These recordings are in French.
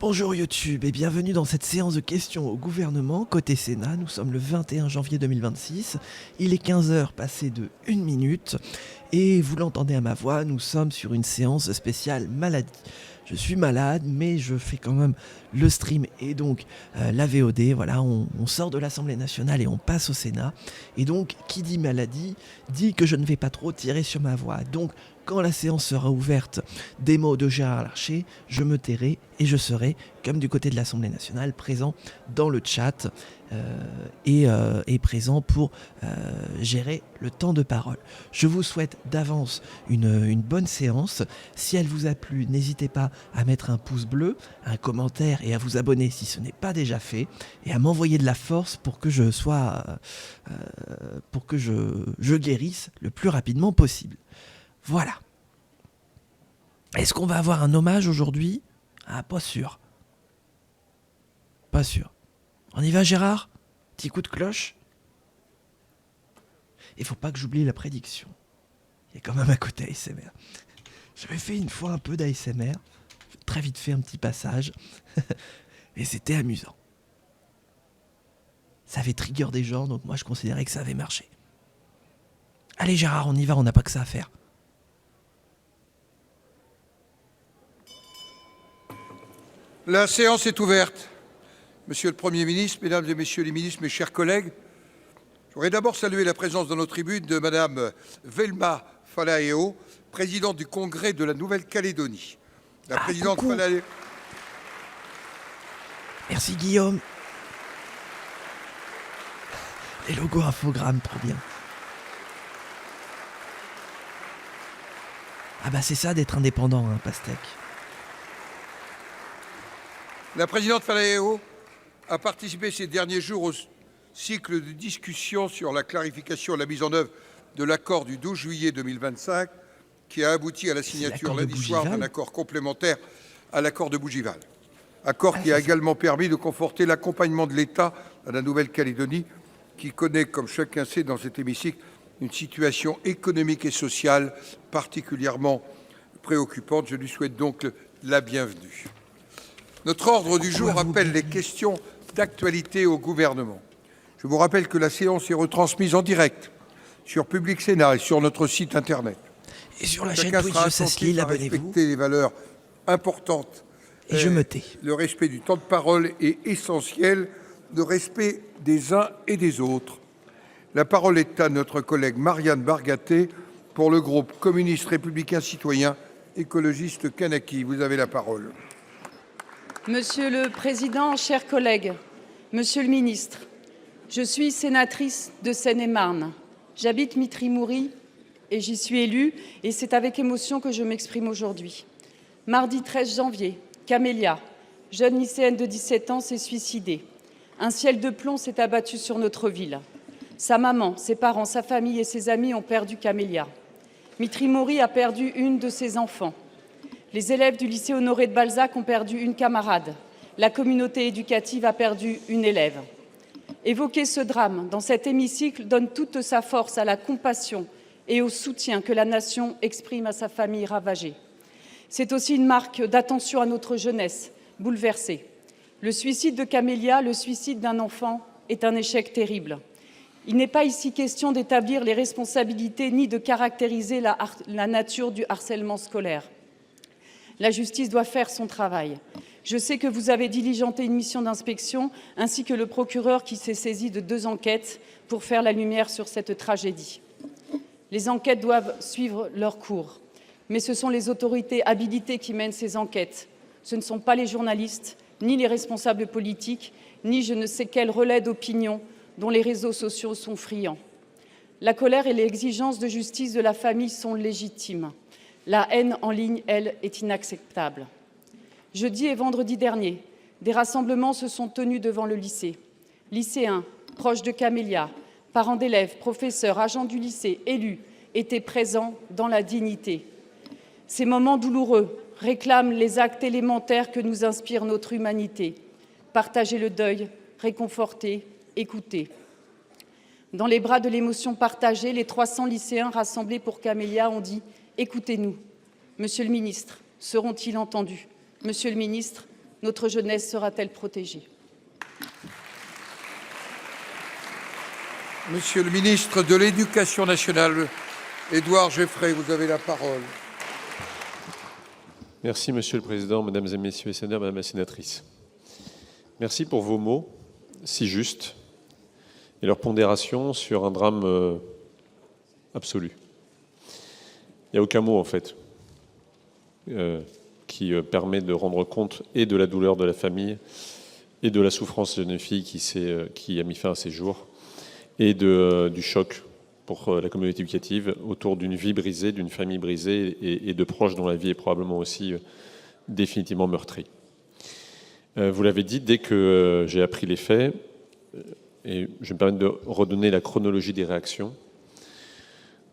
Bonjour YouTube et bienvenue dans cette séance de questions au gouvernement côté Sénat. Nous sommes le 21 janvier 2026, il est 15 h passé de 1 minute et vous l'entendez à ma voix, nous sommes sur une séance spéciale maladie. Je suis malade mais je fais quand même le stream et donc la VOD, voilà, on sort de l'Assemblée nationale et on passe au Sénat. Et donc qui dit maladie dit que je ne vais pas trop tirer sur ma voix. Donc quand la séance sera ouverte des mots de Gérard Larcher, je me tairai et je serai, comme du côté de l'Assemblée nationale, présent dans le chat et présent pour gérer le temps de parole. Je vous souhaite d'avance une bonne séance. Si elle vous a plu, n'hésitez pas à mettre un pouce bleu, un commentaire et à vous abonner si ce n'est pas déjà fait et à m'envoyer de la force pour que je sois, pour que je guérisse le plus rapidement possible. Voilà. Est-ce qu'on va avoir un hommage aujourd'hui? Ah, pas sûr. Pas sûr. On y va, Gérard? Petit coup de cloche? Il faut pas que j'oublie la prédiction. Il y a quand même un côté ASMR. J'avais fait une fois un peu d'ASMR. J'ai très vite fait un petit passage. Et c'était amusant. Ça avait trigger des gens, donc moi je considérais que ça avait marché. Allez Gérard, on y va, on n'a pas que ça à faire. La séance est ouverte. Monsieur le Premier ministre, Mesdames et Messieurs les ministres, mes chers collègues, je voudrais d'abord saluer la présence dans nos tribunes de Madame Velma Falaeo, présidente du Congrès de la Nouvelle-Calédonie. La présidente Falaeo. Merci Guillaume. Les logos infogrammes, trop bien. Ah bah c'est ça d'être indépendant, hein, Pastèque. La présidente Falaeo a participé ces derniers jours au cycle de discussion sur la clarification et la mise en œuvre de l'accord du 12 juillet 2025 qui a abouti à la signature lundi soir d'un accord complémentaire à l'accord de Bougival. Accord qui a également permis de conforter l'accompagnement de l'État à la Nouvelle-Calédonie qui connaît, comme chacun sait dans cet hémicycle, une situation économique et sociale particulièrement préoccupante. Je lui souhaite donc la bienvenue. Notre ordre du jour appelle les questions d'actualité au gouvernement. Je vous rappelle que la séance est retransmise en direct sur Public Sénat et sur notre site internet. Et sur la chaîne Twitch de Saslil, abonnez-vous. Respecter les valeurs importantes. Et je me tais. Le respect du temps de parole est essentiel, le respect des uns et des autres. La parole est à notre collègue Marianne Bargaté pour le groupe communiste républicain citoyen écologiste Kanaki. Vous avez la parole. Monsieur le Président, chers collègues, Monsieur le Ministre, je suis sénatrice de Seine-et-Marne. J'habite Mitry-Moury et j'y suis élue et c'est avec émotion que je m'exprime aujourd'hui. Mardi 13 janvier, Camélia, jeune lycéenne de 17 ans, s'est suicidée. Un ciel de plomb s'est abattu sur notre ville. Sa maman, ses parents, sa famille et ses amis ont perdu Camélia. Mitry-Moury a perdu une de ses enfants. Les élèves du lycée Honoré de Balzac ont perdu une camarade. La communauté éducative a perdu une élève. Évoquer ce drame dans cet hémicycle donne toute sa force à la compassion et au soutien que la nation exprime à sa famille ravagée. C'est aussi une marque d'attention à notre jeunesse bouleversée. Le suicide de Camélia, le suicide d'un enfant, est un échec terrible. Il n'est pas ici question d'établir les responsabilités ni de caractériser la nature du harcèlement scolaire. La justice doit faire son travail. Je sais que vous avez diligenté une mission d'inspection, ainsi que le procureur qui s'est saisi de 2 enquêtes pour faire la lumière sur cette tragédie. Les enquêtes doivent suivre leur cours, mais ce sont les autorités habilitées qui mènent ces enquêtes. Ce ne sont pas les journalistes, ni les responsables politiques, ni je ne sais quel relais d'opinion dont les réseaux sociaux sont friands. La colère et l'exigence de justice de la famille sont légitimes. La haine en ligne, elle, est inacceptable. Jeudi et vendredi dernier, des rassemblements se sont tenus devant le lycée. Lycéens, proches de Camélia, parents d'élèves, professeurs, agents du lycée, élus étaient présents dans la dignité. Ces moments douloureux réclament les actes élémentaires que nous inspire notre humanité. Partager le deuil, réconforter, écouter. Dans les bras de l'émotion partagée, les 300 lycéens rassemblés pour Camélia ont dit « Écoutez-nous ». Monsieur le ministre, seront-ils entendus? Monsieur le ministre, notre jeunesse sera-t-elle protégée? Monsieur le ministre de l'Éducation nationale, Édouard Geoffrey, vous avez la parole. Merci, Monsieur le Président, Mesdames et Messieurs les sénateurs, Madame la sénatrice. Merci pour vos mots, si justes, et leur pondération sur un drame absolu. Il n'y a aucun mot, en fait, qui permet de rendre compte et de la douleur de la famille et de la souffrance d'une fille qui a mis fin à ses jours et du choc pour la communauté éducative autour d'une vie brisée, d'une famille brisée et de proches dont la vie est probablement aussi définitivement meurtrie. Vous l'avez dit, dès que j'ai appris les faits, et je vais me permettre de redonner la chronologie des réactions.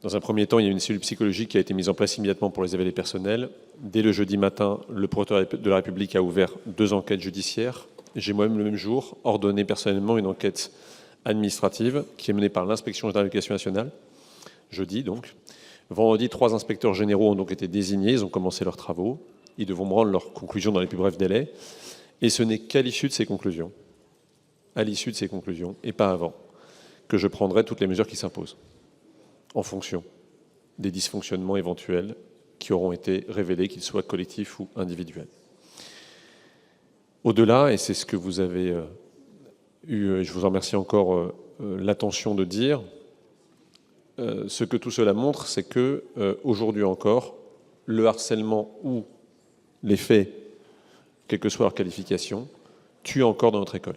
Dans un premier temps, il y a une cellule psychologique qui a été mise en place immédiatement pour les évaluer personnels. Dès le jeudi matin, le procureur de la République a ouvert 2 enquêtes judiciaires. J'ai moi-même le même jour ordonné personnellement une enquête administrative qui est menée par l'inspection générale de l'éducation nationale, jeudi donc. Vendredi, 3 inspecteurs généraux ont donc été désignés, ils ont commencé leurs travaux. Ils devront me rendre leurs conclusions dans les plus brefs délais. Et ce n'est qu'à l'issue de ces conclusions, et pas avant, que je prendrai toutes les mesures qui s'imposent, en fonction des dysfonctionnements éventuels qui auront été révélés, qu'ils soient collectifs ou individuels. Au-delà, et c'est ce que vous avez eu, et je vous en remercie encore, l'attention de dire, ce que tout cela montre, c'est que aujourd'hui encore, le harcèlement ou les faits, quelle que soit leur qualification, tuent encore dans notre école.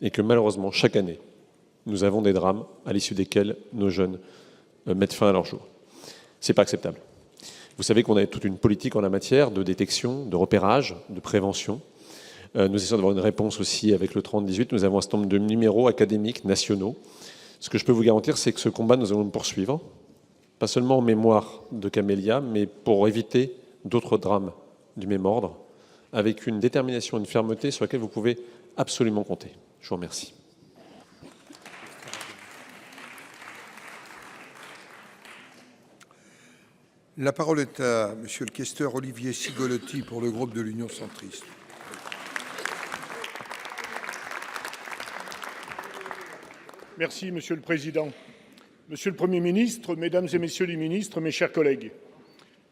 Et que malheureusement, chaque année, nous avons des drames à l'issue desquels nos jeunes mettent fin à leur jour. Ce n'est pas acceptable. Vous savez qu'on a toute une politique en la matière de détection, de repérage, de prévention. Nous essayons d'avoir une réponse aussi avec le 30-18. Nous avons un certain nombre de numéros académiques nationaux. Ce que je peux vous garantir, c'est que ce combat, nous allons le poursuivre, pas seulement en mémoire de Camélia, mais pour éviter d'autres drames du même ordre, avec une détermination, une fermeté sur laquelle vous pouvez absolument compter. Je vous remercie. La parole est à Monsieur le questeur Olivier Cigolotti pour le groupe de l'Union centriste. Merci, Monsieur le Président. Monsieur le Premier ministre, Mesdames et Messieurs les ministres, mes chers collègues,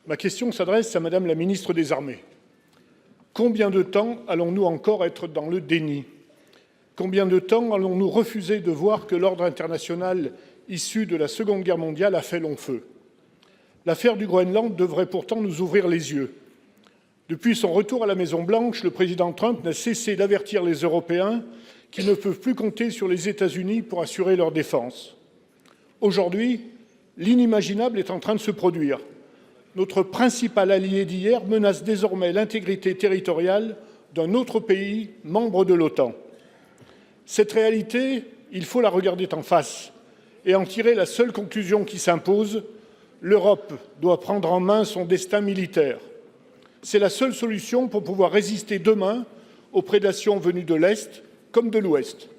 ma question s'adresse à Madame la ministre des Armées. Combien de temps allons-nous encore être dans le déni? Combien de temps allons-nous refuser de voir que l'ordre international issu de la Seconde Guerre mondiale a fait long feu? L'affaire du Groenland devrait pourtant nous ouvrir les yeux. Depuis son retour à la Maison-Blanche, le président Trump n'a cessé d'avertir les Européens qui ne peuvent plus compter sur les États-Unis pour assurer leur défense. Aujourd'hui, l'inimaginable est en train de se produire. Notre principal allié d'hier menace désormais l'intégrité territoriale d'un autre pays membre de l'OTAN. Cette réalité, il faut la regarder en face et en tirer la seule conclusion qui s'impose: l'Europe doit prendre en main son destin militaire. C'est la seule solution pour pouvoir résister demain aux prédations venues de l'Est comme de l'Ouest.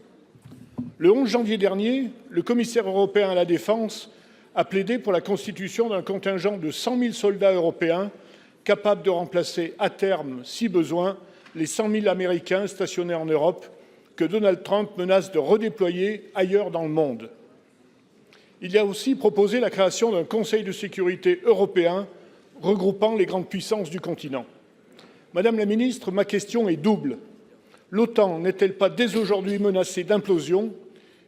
Le 11 janvier dernier, le commissaire européen à la Défense a plaidé pour la constitution d'un contingent de 100 000 soldats européens capables de remplacer à terme, si besoin, les 100 000 Américains stationnés en Europe que Donald Trump menace de redéployer ailleurs dans le monde. Il a aussi proposé la création d'un Conseil de sécurité européen regroupant les grandes puissances du continent. Madame la ministre, ma question est double. L'OTAN n'est-elle pas dès aujourd'hui menacée d'implosion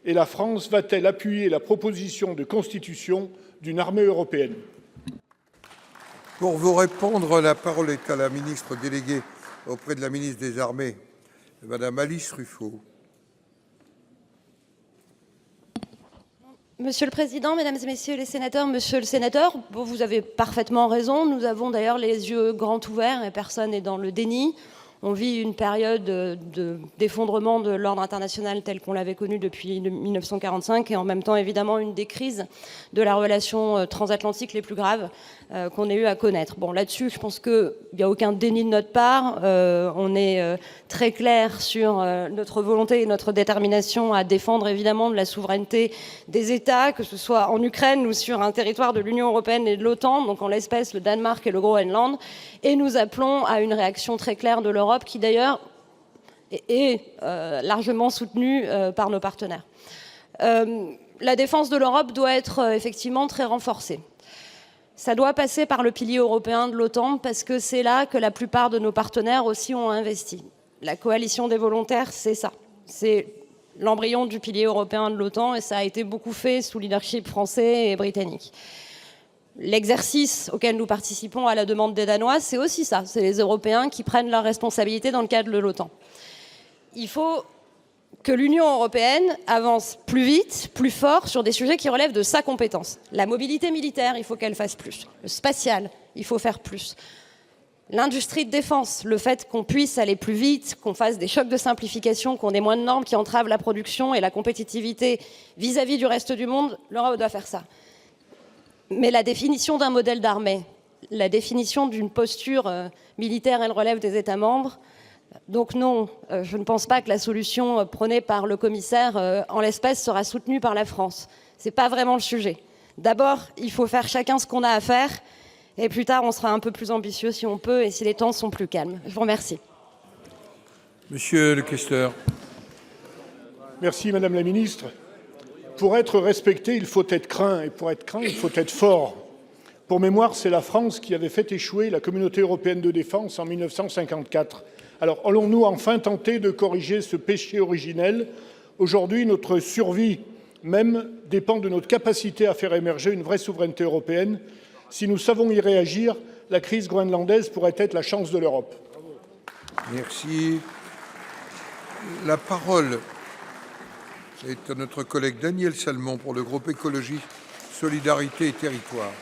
et la France va-t-elle appuyer la proposition de constitution d'une armée européenne? Pour vous répondre, la parole est à la ministre déléguée auprès de la ministre des Armées, Madame Alice Ruffaut. Monsieur le Président, Mesdames et Messieurs les sénateurs, Monsieur le Sénateur, vous avez parfaitement raison. Nous avons d'ailleurs les yeux grands ouverts et personne n'est dans le déni. On vit une période d'effondrement de l'ordre international tel qu'on l'avait connu depuis 1945 et en même temps évidemment une des crises de la relation transatlantique les plus graves qu'on ait eu à connaître. Bon, là-dessus, je pense qu'il n'y a aucun déni de notre part. On est très clair sur notre volonté et notre détermination à défendre évidemment de la souveraineté des États, que ce soit en Ukraine ou sur un territoire de l'Union européenne et de l'OTAN, donc en l'espèce le Danemark et le Groenland. Et nous appelons à une réaction très claire de l'Europe l'Europe qui d'ailleurs est largement soutenue par nos partenaires. La défense de l'Europe doit être effectivement très renforcée. Ça doit passer par le pilier européen de l'OTAN parce que c'est là que la plupart de nos partenaires aussi ont investi. La coalition des volontaires, c'est ça. C'est l'embryon du pilier européen de l'OTAN et ça a été beaucoup fait sous leadership français et britannique. L'exercice auquel nous participons à la demande des Danois, c'est aussi ça. C'est les Européens qui prennent leurs responsabilités dans le cadre de l'OTAN. Il faut que l'Union européenne avance plus vite, plus fort sur des sujets qui relèvent de sa compétence. La mobilité militaire, il faut qu'elle fasse plus. Le spatial, il faut faire plus. L'industrie de défense, le fait qu'on puisse aller plus vite, qu'on fasse des chocs de simplification, qu'on ait moins de normes qui entravent la production et la compétitivité vis-à-vis du reste du monde, l'Europe doit faire ça. Mais la définition d'un modèle d'armée, la définition d'une posture militaire, elle relève des États membres. Donc non, je ne pense pas que la solution prônée par le commissaire en l'espèce sera soutenue par la France. Ce n'est pas vraiment le sujet. D'abord, il faut faire chacun ce qu'on a à faire, et plus tard, on sera un peu plus ambitieux si on peut et si les temps sont plus calmes. Je vous remercie. Monsieur le questeur. Merci, Madame la Ministre. Pour être respecté, il faut être craint, et pour être craint, il faut être fort. Pour mémoire, c'est la France qui avait fait échouer la Communauté européenne de défense en 1954. Alors, allons-nous enfin tenter de corriger ce péché originel? Aujourd'hui, notre survie même dépend de notre capacité à faire émerger une vraie souveraineté européenne. Si nous savons y réagir, la crise groenlandaise pourrait être la chance de l'Europe. Merci. La parole est à notre collègue Daniel Salmon pour le groupe Écologie, Solidarité et Territoires.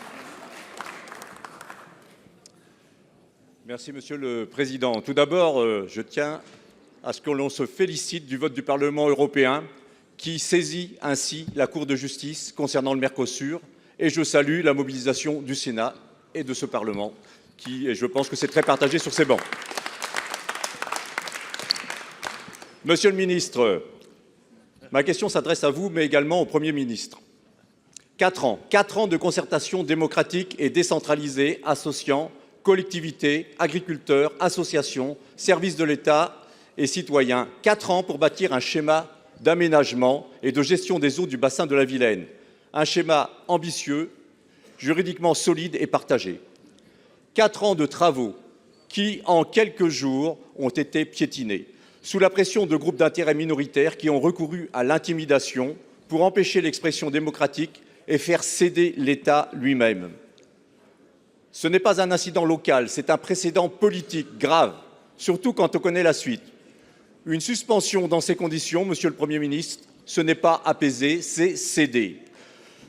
Merci, Monsieur le Président. Tout d'abord, je tiens à ce que l'on se félicite du vote du Parlement européen qui saisit ainsi la Cour de justice concernant le Mercosur. Et je salue la mobilisation du Sénat et de ce Parlement qui, et je pense que c'est très partagé sur ces bancs. Monsieur le Ministre, ma question s'adresse à vous, mais également au Premier ministre. 4 ans de concertation démocratique et décentralisée associant collectivités, agriculteurs, associations, services de l'État et citoyens. 4 ans pour bâtir un schéma d'aménagement et de gestion des eaux du bassin de la Vilaine. Un schéma ambitieux, juridiquement solide et partagé. 4 ans de travaux qui, en quelques jours, ont été piétinés, sous la pression de groupes d'intérêts minoritaires qui ont recouru à l'intimidation pour empêcher l'expression démocratique et faire céder l'État lui-même. Ce n'est pas un incident local, c'est un précédent politique grave, surtout quand on connaît la suite. Une suspension dans ces conditions, Monsieur le Premier ministre, ce n'est pas apaiser, c'est céder.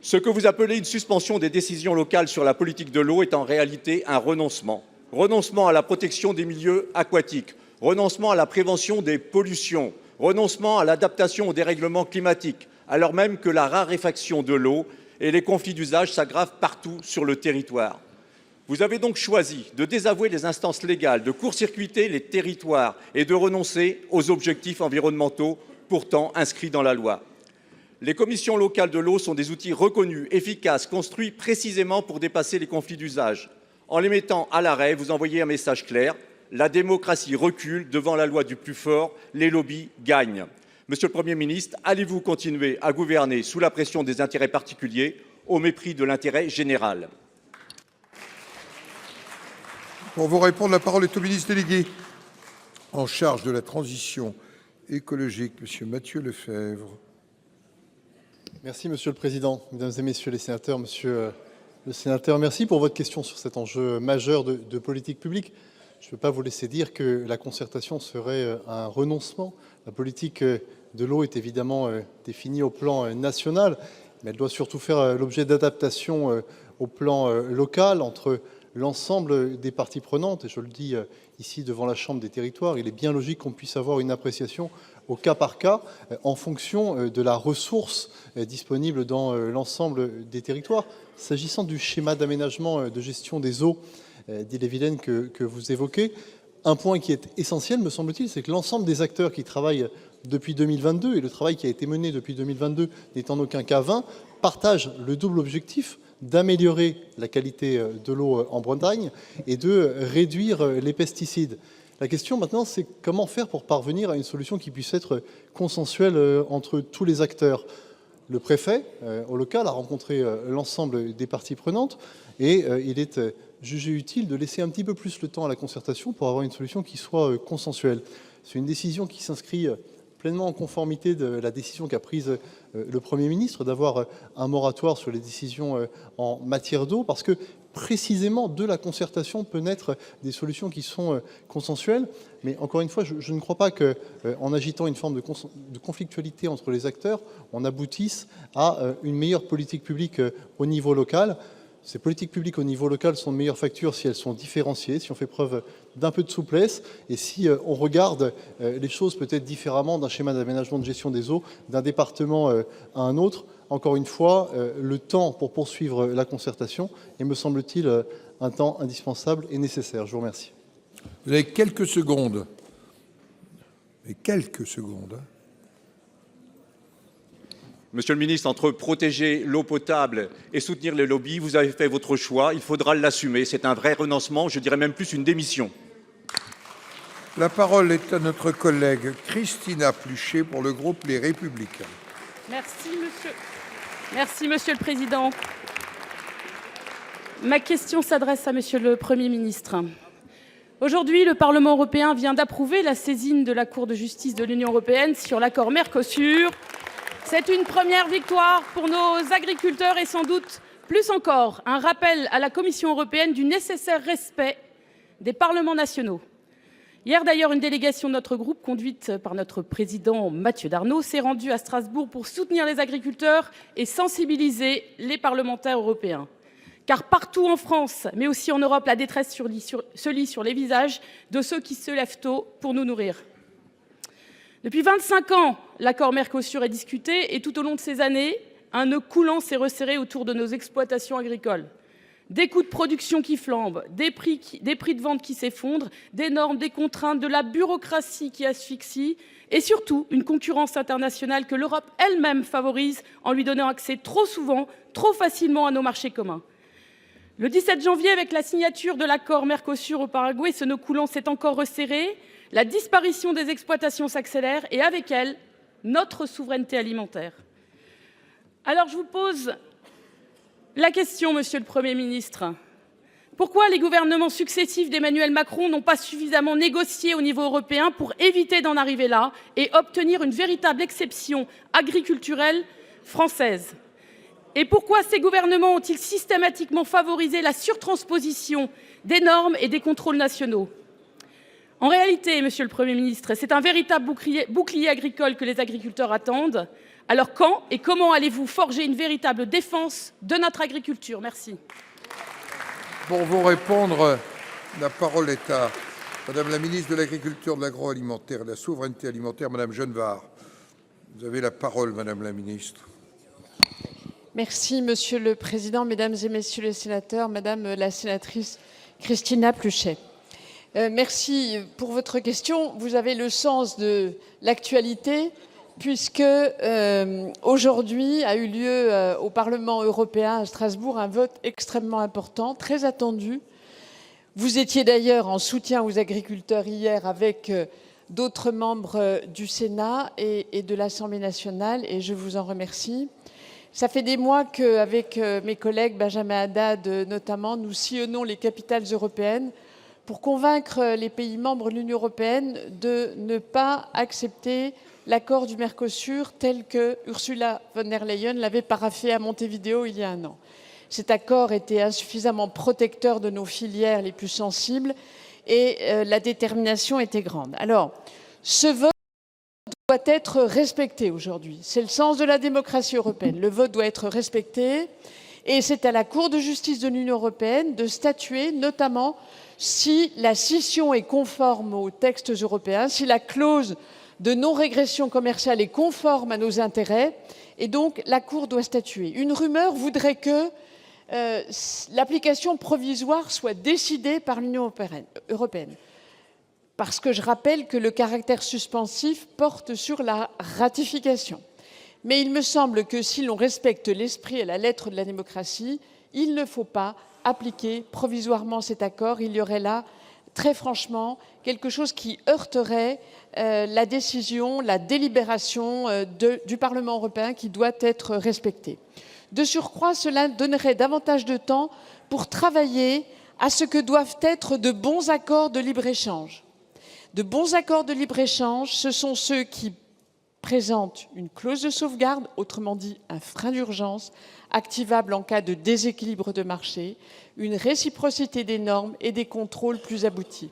Ce que vous appelez une suspension des décisions locales sur la politique de l'eau est en réalité un renoncement. Renoncement à la protection des milieux aquatiques, renoncement à la prévention des pollutions, renoncement à l'adaptation au dérèglement climatique, alors même que la raréfaction de l'eau et les conflits d'usage s'aggravent partout sur le territoire. Vous avez donc choisi de désavouer les instances légales, de court-circuiter les territoires et de renoncer aux objectifs environnementaux pourtant inscrits dans la loi. Les commissions locales de l'eau sont des outils reconnus, efficaces, construits précisément pour dépasser les conflits d'usage. En les mettant à l'arrêt, vous envoyez un message clair. La démocratie recule devant la loi du plus fort, les lobbies gagnent. Monsieur le Premier ministre, allez-vous continuer à gouverner sous la pression des intérêts particuliers au mépris de l'intérêt général? Pour vous répondre, la parole est au ministre délégué en charge de la transition écologique, Monsieur Mathieu Lefèvre. Merci Monsieur le Président, Mesdames et Messieurs les sénateurs. Monsieur le sénateur, merci pour votre question sur cet enjeu majeur de politique publique. Je ne peux pas vous laisser dire que la concertation serait un renoncement. La politique de l'eau est évidemment définie au plan national, mais elle doit surtout faire l'objet d'adaptations au plan local entre l'ensemble des parties prenantes. Et je le dis ici devant la Chambre des territoires, il est bien logique qu'on puisse avoir une appréciation au cas par cas en fonction de la ressource disponible dans l'ensemble des territoires. S'agissant du schéma d'aménagement de gestion des eaux d'Ille-et-Vilaine que vous évoquez, un point qui est essentiel, me semble-t-il, c'est que l'ensemble des acteurs qui travaillent depuis 2022, et le travail qui a été mené depuis 2022 n'est en aucun cas vain, partagent le double objectif d'améliorer la qualité de l'eau en Bretagne et de réduire les pesticides. La question maintenant, c'est comment faire pour parvenir à une solution qui puisse être consensuelle entre tous les acteurs. Le préfet, au local, a rencontré l'ensemble des parties prenantes et il est jugé utile de laisser un petit peu plus le temps à la concertation pour avoir une solution qui soit consensuelle. C'est une décision qui s'inscrit pleinement en conformité de la décision qu'a prise le Premier ministre d'avoir un moratoire sur les décisions en matière d'eau, parce que précisément de la concertation peut naître des solutions qui sont consensuelles. Mais encore une fois, je ne crois pas qu'en agitant une forme de conflictualité entre les acteurs, on aboutisse à une meilleure politique publique au niveau local. Ces politiques publiques au niveau local sont de meilleure facture si elles sont différenciées, si on fait preuve d'un peu de souplesse et si on regarde les choses peut-être différemment d'un schéma d'aménagement de gestion des eaux d'un département à un autre. Encore une fois, le temps pour poursuivre la concertation est, me semble-t-il, un temps indispensable et nécessaire. Je vous remercie. Vous avez quelques secondes. Et quelques secondes. Monsieur le ministre, entre protéger l'eau potable et soutenir les lobbies, vous avez fait votre choix. Il faudra l'assumer. C'est un vrai renoncement, je dirais même plus une démission. La parole est à notre collègue Christina Pluchet pour le groupe Les Républicains. Merci, Monsieur le Président. Ma question s'adresse à Monsieur le Premier ministre. Aujourd'hui, le Parlement européen vient d'approuver la saisine de la Cour de justice de l'Union européenne sur l'accord Mercosur. C'est une première victoire pour nos agriculteurs et sans doute plus encore un rappel à la Commission européenne du nécessaire respect des parlements nationaux. Hier d'ailleurs, une délégation de notre groupe, conduite par notre président Mathieu Darnaud, s'est rendue à Strasbourg pour soutenir les agriculteurs et sensibiliser les parlementaires européens. Car partout en France, mais aussi en Europe, la détresse se lit sur les visages de ceux qui se lèvent tôt pour nous nourrir. Depuis 25 ans, l'accord Mercosur est discuté et tout au long de ces années, un nœud coulant s'est resserré autour de nos exploitations agricoles. Des coûts de production qui flambent, des prix de vente qui s'effondrent, des normes, des contraintes, de la bureaucratie qui asphyxie et surtout une concurrence internationale que l'Europe elle-même favorise en lui donnant accès trop souvent, trop facilement à nos marchés communs. Le 17 janvier, avec la signature de l'accord Mercosur au Paraguay, ce nœud coulant s'est encore resserré. La disparition des exploitations s'accélère et avec elle, notre souveraineté alimentaire. Alors je vous pose la question, Monsieur le Premier ministre. Pourquoi les gouvernements successifs d'Emmanuel Macron n'ont pas suffisamment négocié au niveau européen pour éviter d'en arriver là et obtenir une véritable exception agriculturelle française ? Et pourquoi ces gouvernements ont-ils systématiquement favorisé la surtransposition des normes et des contrôles nationaux ? En réalité, Monsieur le Premier ministre, c'est un véritable bouclier agricole que les agriculteurs attendent. Alors quand et comment allez-vous forger une véritable défense de notre agriculture ? Merci. Pour vous répondre, la parole est à Madame la ministre de l'Agriculture, de l'Agroalimentaire et de la Souveraineté alimentaire, Madame Genevard. Vous avez la parole, Madame la ministre. Merci, Monsieur le Président, Mesdames et Messieurs les sénateurs, Madame la sénatrice Christina Pluchet. Merci pour votre question. Vous avez le sens de l'actualité puisque aujourd'hui a eu lieu au Parlement européen à Strasbourg un vote extrêmement important, très attendu. Vous étiez d'ailleurs en soutien aux agriculteurs hier avec d'autres membres du Sénat et de l'Assemblée nationale et je vous en remercie. Ça fait des mois qu'avec mes collègues, Benjamin Haddad notamment, nous sillonnons les capitales européennes pour convaincre les pays membres de l'Union européenne de ne pas accepter l'accord du Mercosur tel que Ursula von der Leyen l'avait paraphé à Montevideo il y a un an. Cet accord était insuffisamment protecteur de nos filières les plus sensibles et la détermination était grande. Alors, ce vote doit être respecté aujourd'hui. C'est le sens de la démocratie européenne. Le vote doit être respecté et c'est à la Cour de justice de l'Union européenne de statuer notamment si la scission est conforme aux textes européens, si la clause de non-régression commerciale est conforme à nos intérêts, et donc la Cour doit statuer. Une rumeur voudrait que l'application provisoire soit décidée par l'Union européenne, parce que je rappelle que le caractère suspensif porte sur la ratification. Mais il me semble que si l'on respecte l'esprit et la lettre de la démocratie, il ne faut pas appliquer provisoirement cet accord. Il y aurait là très franchement, quelque chose qui heurterait la décision, la délibération du Parlement européen qui doit être respectée. De surcroît, cela donnerait davantage de temps pour travailler à ce que doivent être de bons accords de libre-échange. De bons accords de libre-échange, ce sont ceux qui présentent une clause de sauvegarde, autrement dit un frein d'urgence, activable en cas de déséquilibre de marché, une réciprocité des normes et des contrôles plus aboutis.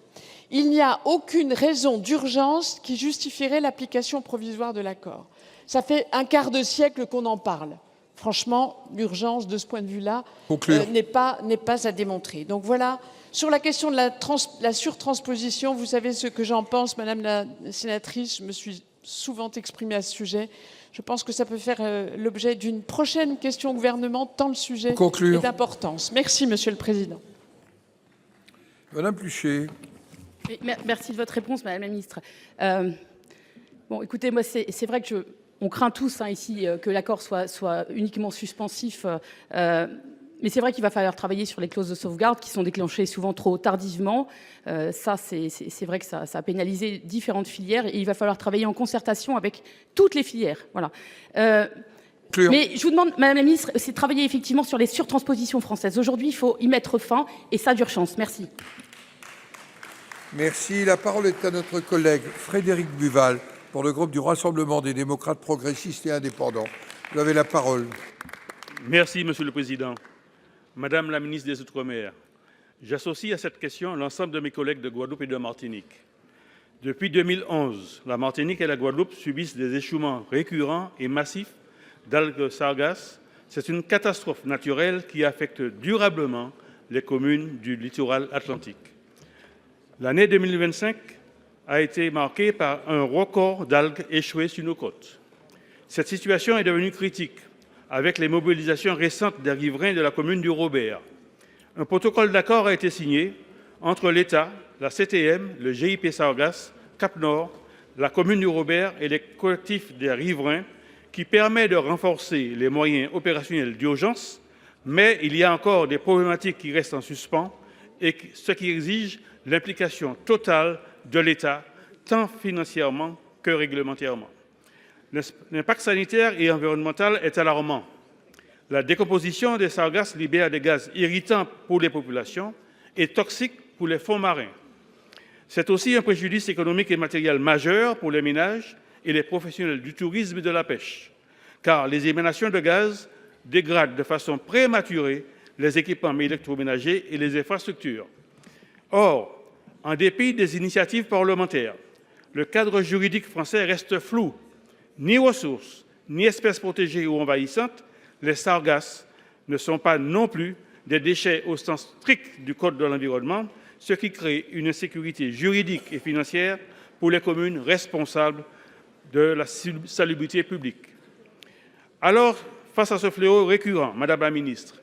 Il n'y a aucune raison d'urgence qui justifierait l'application provisoire de l'accord. Ça fait un quart de siècle qu'on en parle. Franchement, l'urgence de ce point de vue-là n'est pas à démontrer. Donc voilà, sur la question de la surtransposition, vous savez ce que j'en pense, Madame la sénatrice, je me suis souvent exprimée à ce sujet. Je pense que ça peut faire l'objet d'une prochaine question au gouvernement, tant le sujet est d'importance. Merci, Monsieur le Président. Madame Pluchet. Merci de votre réponse, Madame la Ministre. Bon, écoutez, moi, c'est vrai que on craint tous ici que l'accord soit uniquement suspensif, mais c'est vrai qu'il va falloir travailler sur les clauses de sauvegarde qui sont déclenchées souvent trop tardivement. Ça, c'est vrai que ça a pénalisé différentes filières et il va falloir travailler en concertation avec toutes les filières. Voilà. Mais je vous demande, Madame la Ministre, c'est de travailler effectivement sur les surtranspositions françaises. Aujourd'hui, il faut y mettre fin et ça d'urgence. Merci. Merci. La parole est à notre collègue Frédéric Buval pour le groupe du Rassemblement des démocrates progressistes et indépendants. Vous avez la parole. Merci, Monsieur le Président. Madame la ministre des Outre-mer, j'associe à cette question l'ensemble de mes collègues de Guadeloupe et de Martinique. Depuis 2011, la Martinique et la Guadeloupe subissent des échouements récurrents et massifs d'algues sargasses. C'est une catastrophe naturelle qui affecte durablement les communes du littoral atlantique. L'année 2025 a été marquée par un record d'algues échouées sur nos côtes. Cette situation est devenue critique avec les mobilisations récentes des riverains de la commune du Robert. Un protocole d'accord a été signé entre l'État, la CTM, le GIP Sargasses, Cap-Nord, la commune du Robert et les collectifs des riverains qui permet de renforcer les moyens opérationnels d'urgence, mais il y a encore des problématiques qui restent en suspens et ce qui exige l'implication totale de l'État, tant financièrement que réglementairement. L'impact sanitaire et environnemental est alarmant. La décomposition des sargasses libère des gaz irritants pour les populations et toxiques pour les fonds marins. C'est aussi un préjudice économique et matériel majeur pour les ménages et les professionnels du tourisme et de la pêche, car les émanations de gaz dégradent de façon prématurée les équipements électroménagers et les infrastructures. Or, en dépit des initiatives parlementaires, le cadre juridique français reste flou. Ni ressources, ni espèces protégées ou envahissantes, les sargasses ne sont pas non plus des déchets au sens strict du Code de l'environnement, ce qui crée une insécurité juridique et financière pour les communes responsables de la salubrité publique. Alors, face à ce fléau récurrent, Madame la Ministre,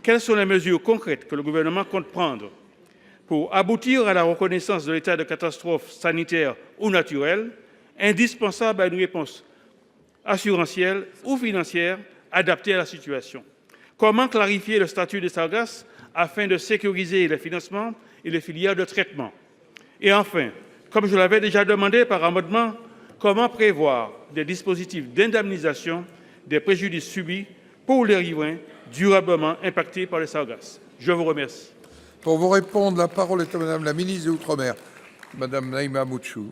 quelles sont les mesures concrètes que le gouvernement compte prendre pour aboutir à la reconnaissance de l'état de catastrophe sanitaire ou naturelle, indispensable à une réponse assurantielle ou financière adaptée à la situation? Comment clarifier le statut des sargasses afin de sécuriser les financements et les filières de traitement? Et enfin, comme je l'avais déjà demandé par amendement, comment prévoir des dispositifs d'indemnisation des préjudices subis pour les riverains durablement impactés par les sargasses? Je vous remercie. Pour vous répondre, la parole est à Madame la ministre des Outre-mer, Madame Naïma Moutchou.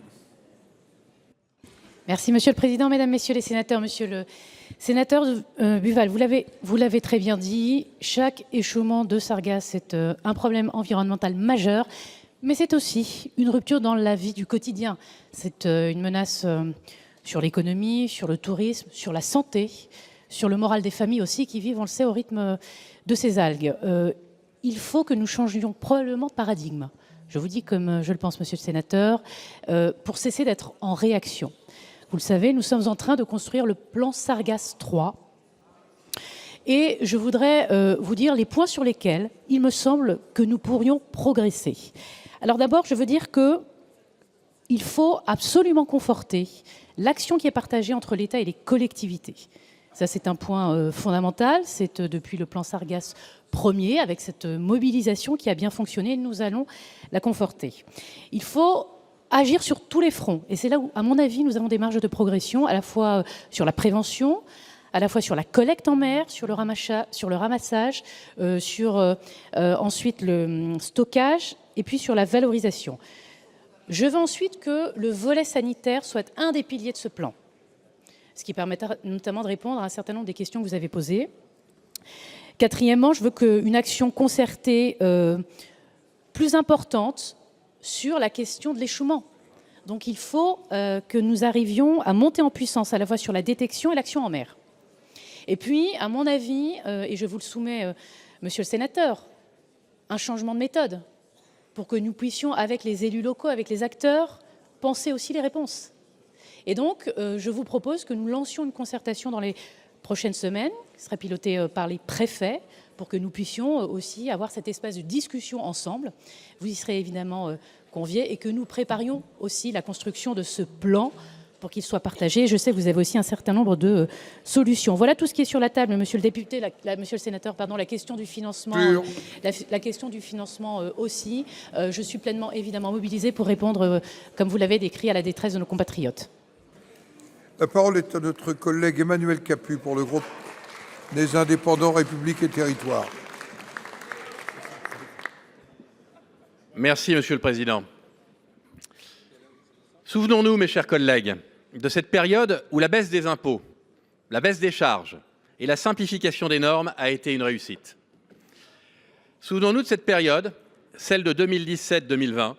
Merci, Monsieur le Président, Mesdames, Messieurs les sénateurs. Monsieur le sénateur Buval, vous l'avez très bien dit, chaque échouement de sargasses est un problème environnemental majeur, mais c'est aussi une rupture dans la vie du quotidien. C'est une menace sur l'économie, sur le tourisme, sur la santé, sur le moral des familles aussi qui vivent, on le sait, au rythme de ces algues. Il faut que nous changions probablement de paradigme. Je vous dis comme je le pense, Monsieur le sénateur, pour cesser d'être en réaction. Vous le savez, nous sommes en train de construire le plan Sargasses 3. Et je voudrais vous dire les points sur lesquels il me semble que nous pourrions progresser. Alors d'abord, je veux dire qu'il faut absolument conforter l'action qui est partagée entre l'État et les collectivités. Ça, c'est un point fondamental. C'est depuis le plan Sargasses premier, avec cette mobilisation qui a bien fonctionné, nous allons la conforter. Il faut agir sur tous les fronts. Et c'est là où, à mon avis, nous avons des marges de progression, à la fois sur la prévention, à la fois sur la collecte en mer, sur le ramassage, ensuite le stockage, et puis sur la valorisation. Je veux ensuite que le volet sanitaire soit un des piliers de ce plan, ce qui permettra notamment de répondre à un certain nombre des questions que vous avez posées. Quatrièmement, je veux qu'une action concertée plus importante sur la question de l'échouement. Donc il faut que nous arrivions à monter en puissance à la fois sur la détection et l'action en mer. Et puis, à mon avis, et je vous le soumets, monsieur le sénateur, un changement de méthode pour que nous puissions, avec les élus locaux, avec les acteurs, penser aussi les réponses. Et donc, je vous propose que nous lancions une concertation dans les prochaines semaines, qui sera pilotée par les préfets, pour que nous puissions aussi avoir cet espace de discussion ensemble. Vous y serez évidemment conviés et que nous préparions aussi la construction de ce plan pour qu'il soit partagé. Je sais que vous avez aussi un certain nombre de solutions. Voilà tout ce qui est sur la table, monsieur le député, monsieur le sénateur, pardon, la question du financement, la question du financement aussi. Je suis pleinement, évidemment, mobilisée pour répondre, comme vous l'avez décrit, à la détresse de nos compatriotes. La parole est à notre collègue Emmanuel Capus pour le groupe des Indépendants, République et Territoires. Merci, Monsieur le Président. Souvenons-nous, mes chers collègues, de cette période où la baisse des impôts, la baisse des charges et la simplification des normes a été une réussite. Souvenons-nous de cette période, celle de 2017-2020,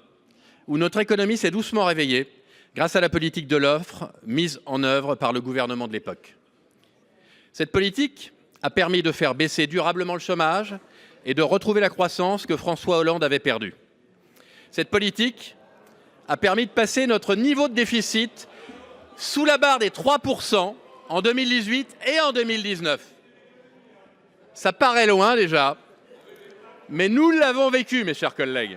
où notre économie s'est doucement réveillée grâce à la politique de l'offre mise en œuvre par le gouvernement de l'époque. Cette politique a permis de faire baisser durablement le chômage et de retrouver la croissance que François Hollande avait perdue. Cette politique a permis de passer notre niveau de déficit sous la barre des 3% en 2018 et en 2019. Ça paraît loin déjà, mais nous l'avons vécu, mes chers collègues.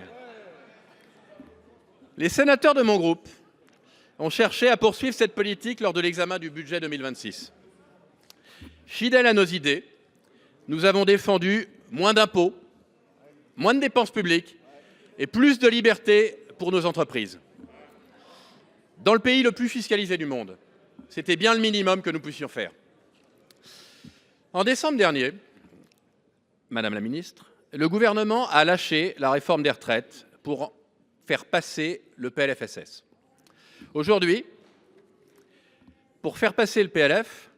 Les sénateurs de mon groupe ont cherché à poursuivre cette politique lors de l'examen du budget 2026. Fidèles à nos idées, nous avons défendu moins d'impôts, moins de dépenses publiques et plus de liberté pour nos entreprises. Dans le pays le plus fiscalisé du monde, c'était bien le minimum que nous puissions faire. En décembre dernier, Madame la Ministre, le gouvernement a lâché la réforme des retraites pour faire passer le PLFSS. Aujourd'hui, pour faire passer le PLF,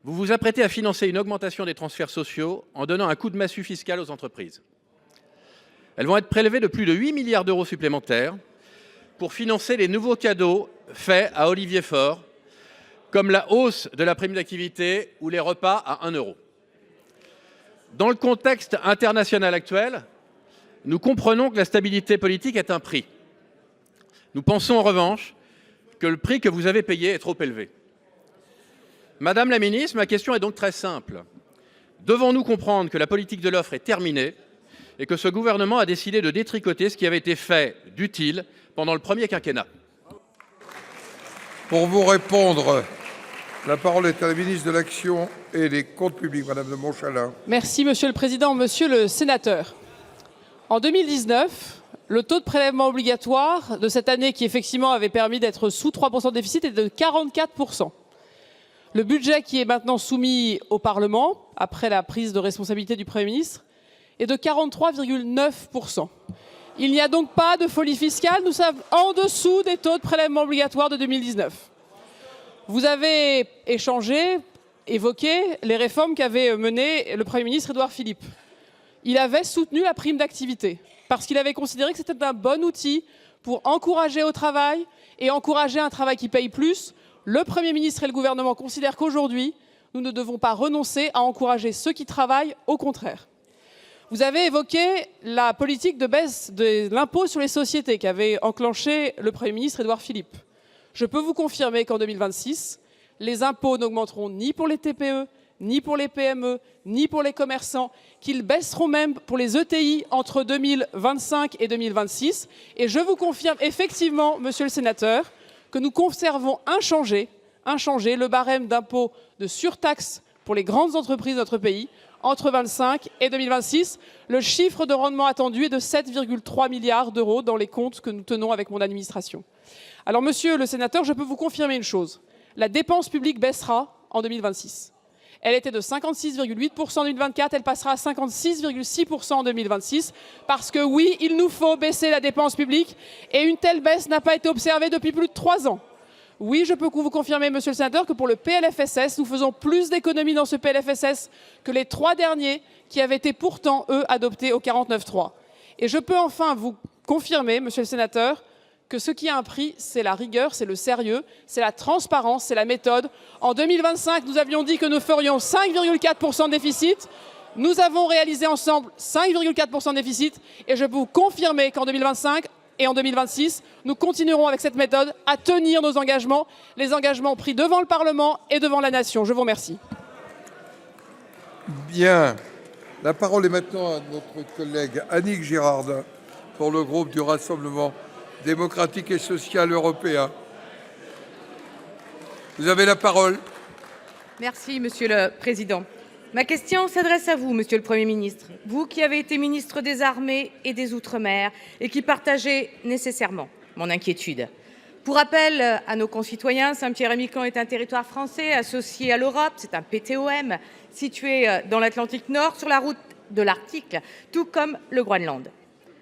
vous vous apprêtez à financer une augmentation des transferts sociaux en donnant un coup de massue fiscal aux entreprises. Elles vont être prélevées de plus de 8 milliards d'euros supplémentaires pour financer les nouveaux cadeaux faits à Olivier Faure, comme la hausse de la prime d'activité ou les repas à 1 euro. Dans le contexte international actuel, nous comprenons que la stabilité politique est un prix. Nous pensons en revanche que le prix que vous avez payé est trop élevé. Madame la ministre, ma question est donc très simple. Devons-nous comprendre que la politique de l'offre est terminée et que ce gouvernement a décidé de détricoter ce qui avait été fait d'utile pendant le premier quinquennat? Pour vous répondre, la parole est à la ministre de l'Action et des Comptes publics, Madame de Montchalin. Merci, Monsieur le Président. Monsieur le Sénateur, en 2019, le taux de prélèvement obligatoire de cette année, qui effectivement avait permis d'être sous 3% de déficit, est de 44%. Le budget qui est maintenant soumis au Parlement, après la prise de responsabilité du Premier ministre, est de 43,9%. Il n'y a donc pas de folie fiscale, nous sommes en dessous des taux de prélèvement obligatoire de 2019. Vous avez évoqué les réformes qu'avait menées le Premier ministre Édouard Philippe. Il avait soutenu la prime d'activité parce qu'il avait considéré que c'était un bon outil pour encourager au travail et encourager un travail qui paye plus. Le Premier ministre et le gouvernement considèrent qu'aujourd'hui, nous ne devons pas renoncer à encourager ceux qui travaillent, au contraire. Vous avez évoqué la politique de baisse de l'impôt sur les sociétés qu'avait enclenché le Premier ministre Édouard Philippe. Je peux vous confirmer qu'en 2026, les impôts n'augmenteront ni pour les TPE, ni pour les PME, ni pour les commerçants, qu'ils baisseront même pour les ETI entre 2025 et 2026. Et je vous confirme effectivement, monsieur le sénateur, que nous conservons inchangé le barème d'impôt de surtaxe pour les grandes entreprises de notre pays entre 2025 et 2026. Le chiffre de rendement attendu est de 7,3 milliards d'euros dans les comptes que nous tenons avec mon administration. Alors, monsieur le sénateur, je peux vous confirmer une chose. La dépense publique baissera en 2026. Elle était de 56,8% en 2024, elle passera à 56,6% en 2026, parce que oui, il nous faut baisser la dépense publique, et une telle baisse n'a pas été observée depuis plus de 3 ans. Oui, je peux vous confirmer, monsieur le sénateur, que pour le PLFSS, nous faisons plus d'économies dans ce PLFSS que les 3 derniers qui avaient été pourtant, eux, adoptés au 49.3. Et je peux enfin vous confirmer, monsieur le sénateur, que ce qui a un prix, c'est la rigueur, c'est le sérieux, c'est la transparence, c'est la méthode. En 2025, nous avions dit que nous ferions 5,4% de déficit. Nous avons réalisé ensemble 5,4% de déficit. Et je peux vous confirmer qu'en 2025 et en 2026, nous continuerons avec cette méthode à tenir nos engagements, les engagements pris devant le Parlement et devant la Nation. Je vous remercie. Bien. La parole est maintenant à notre collègue Annick Girardin pour le groupe du Rassemblement démocratique et social européen. Vous avez la parole. Merci, Monsieur le Président. Ma question s'adresse à vous, Monsieur le Premier ministre. Vous qui avez été ministre des Armées et des Outre-mer et qui partagez nécessairement mon inquiétude. Pour rappel à nos concitoyens, Saint-Pierre-et-Miquelon est un territoire français associé à l'Europe. C'est un PTOM situé dans l'Atlantique Nord sur la route de l'Arctique, tout comme le Groenland.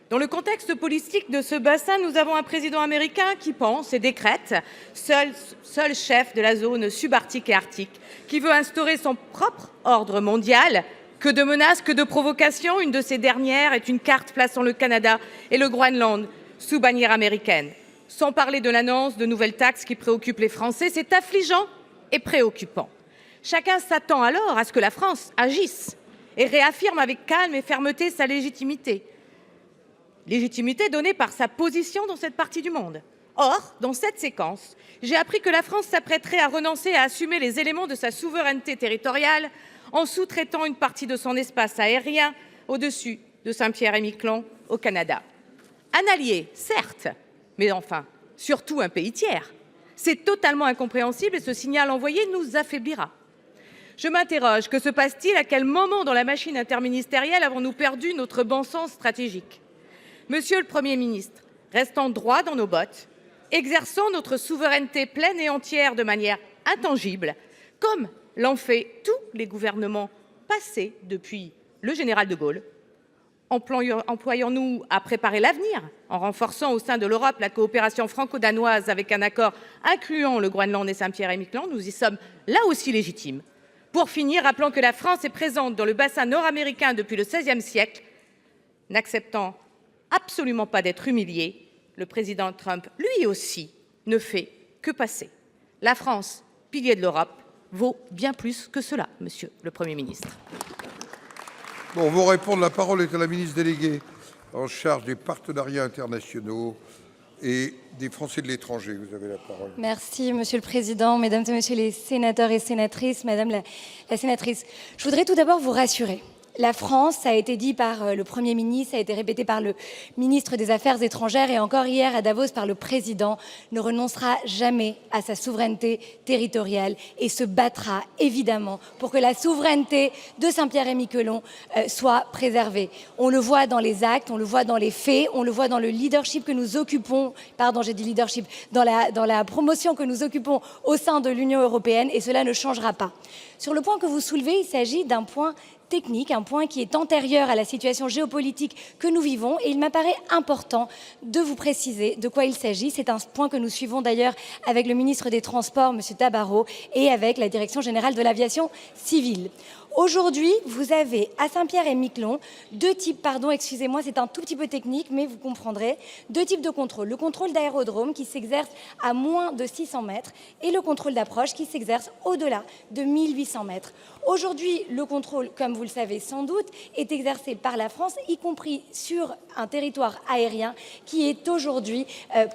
Dans le contexte politique de ce bassin, nous avons un président américain qui pense et décrète, seul chef de la zone subarctique et arctique, qui veut instaurer son propre ordre mondial. Que de menaces, que de provocations. Une de ces dernières est une carte plaçant le Canada et le Groenland sous bannière américaine. Sans parler de l'annonce de nouvelles taxes qui préoccupent les Français, c'est affligeant et préoccupant. Chacun s'attend alors à ce que la France agisse et réaffirme avec calme et fermeté sa légitimité. Légitimité donnée par sa position dans cette partie du monde. Or, dans cette séquence, j'ai appris que la France s'apprêterait à renoncer à assumer les éléments de sa souveraineté territoriale en sous-traitant une partie de son espace aérien au-dessus de Saint-Pierre-et-Miquelon au Canada. Un allié, certes, mais enfin, surtout un pays tiers. C'est totalement incompréhensible et ce signal envoyé nous affaiblira. Je m'interroge, que se passe-t-il? À quel moment dans la machine interministérielle avons-nous perdu notre bon sens stratégique? Monsieur le Premier ministre, restons droits dans nos bottes, exerçons notre souveraineté pleine et entière de manière intangible, comme l'ont fait tous les gouvernements passés depuis le général de Gaulle. Employons-nous à préparer l'avenir en renforçant au sein de l'Europe la coopération franco-danoise avec un accord incluant le Groenland et Saint-Pierre-et-Miquelon. Nous y sommes là aussi légitimes. Pour finir, rappelons que la France est présente dans le bassin nord-américain depuis le XVIe siècle, n'acceptant absolument pas d'être humilié. Le président Trump, lui aussi, ne fait que passer. La France, pilier de l'Europe, vaut bien plus que cela, Monsieur le Premier ministre. Pour vous répondre, la parole est à la ministre déléguée en charge des partenariats internationaux et des Français de l'étranger. Vous avez la parole. Merci, Monsieur le Président, Mesdames et Messieurs les sénateurs et sénatrices, Madame la sénatrice. Je voudrais tout d'abord vous rassurer. La France, ça a été dit par le Premier ministre, ça a été répété par le ministre des Affaires étrangères et encore hier à Davos par le Président, ne renoncera jamais à sa souveraineté territoriale et se battra évidemment pour que la souveraineté de Saint-Pierre-et-Miquelon soit préservée. On le voit dans les actes, on le voit dans les faits, on le voit dans le leadership que nous occupons, pardon j'ai dit leadership, dans la promotion que nous occupons au sein de l'Union européenne et cela ne changera pas. Sur le point que vous soulevez, il s'agit d'un point technique, un point qui est antérieur à la situation géopolitique que nous vivons et il m'apparaît important de vous préciser de quoi il s'agit. C'est un point que nous suivons d'ailleurs avec le ministre des Transports, M. Tabarot, et avec la Direction générale de l'aviation civile. Aujourd'hui, vous avez à Saint-Pierre-et-Miquelon deux types, pardon, excusez-moi, c'est un tout petit peu technique, mais vous comprendrez, deux types de contrôle. Le contrôle d'aérodrome qui s'exerce à moins de 600 mètres et le contrôle d'approche qui s'exerce au-delà de 1800 mètres. Aujourd'hui, le contrôle, comme vous le savez sans doute, est exercé par la France, y compris sur un territoire aérien qui est aujourd'hui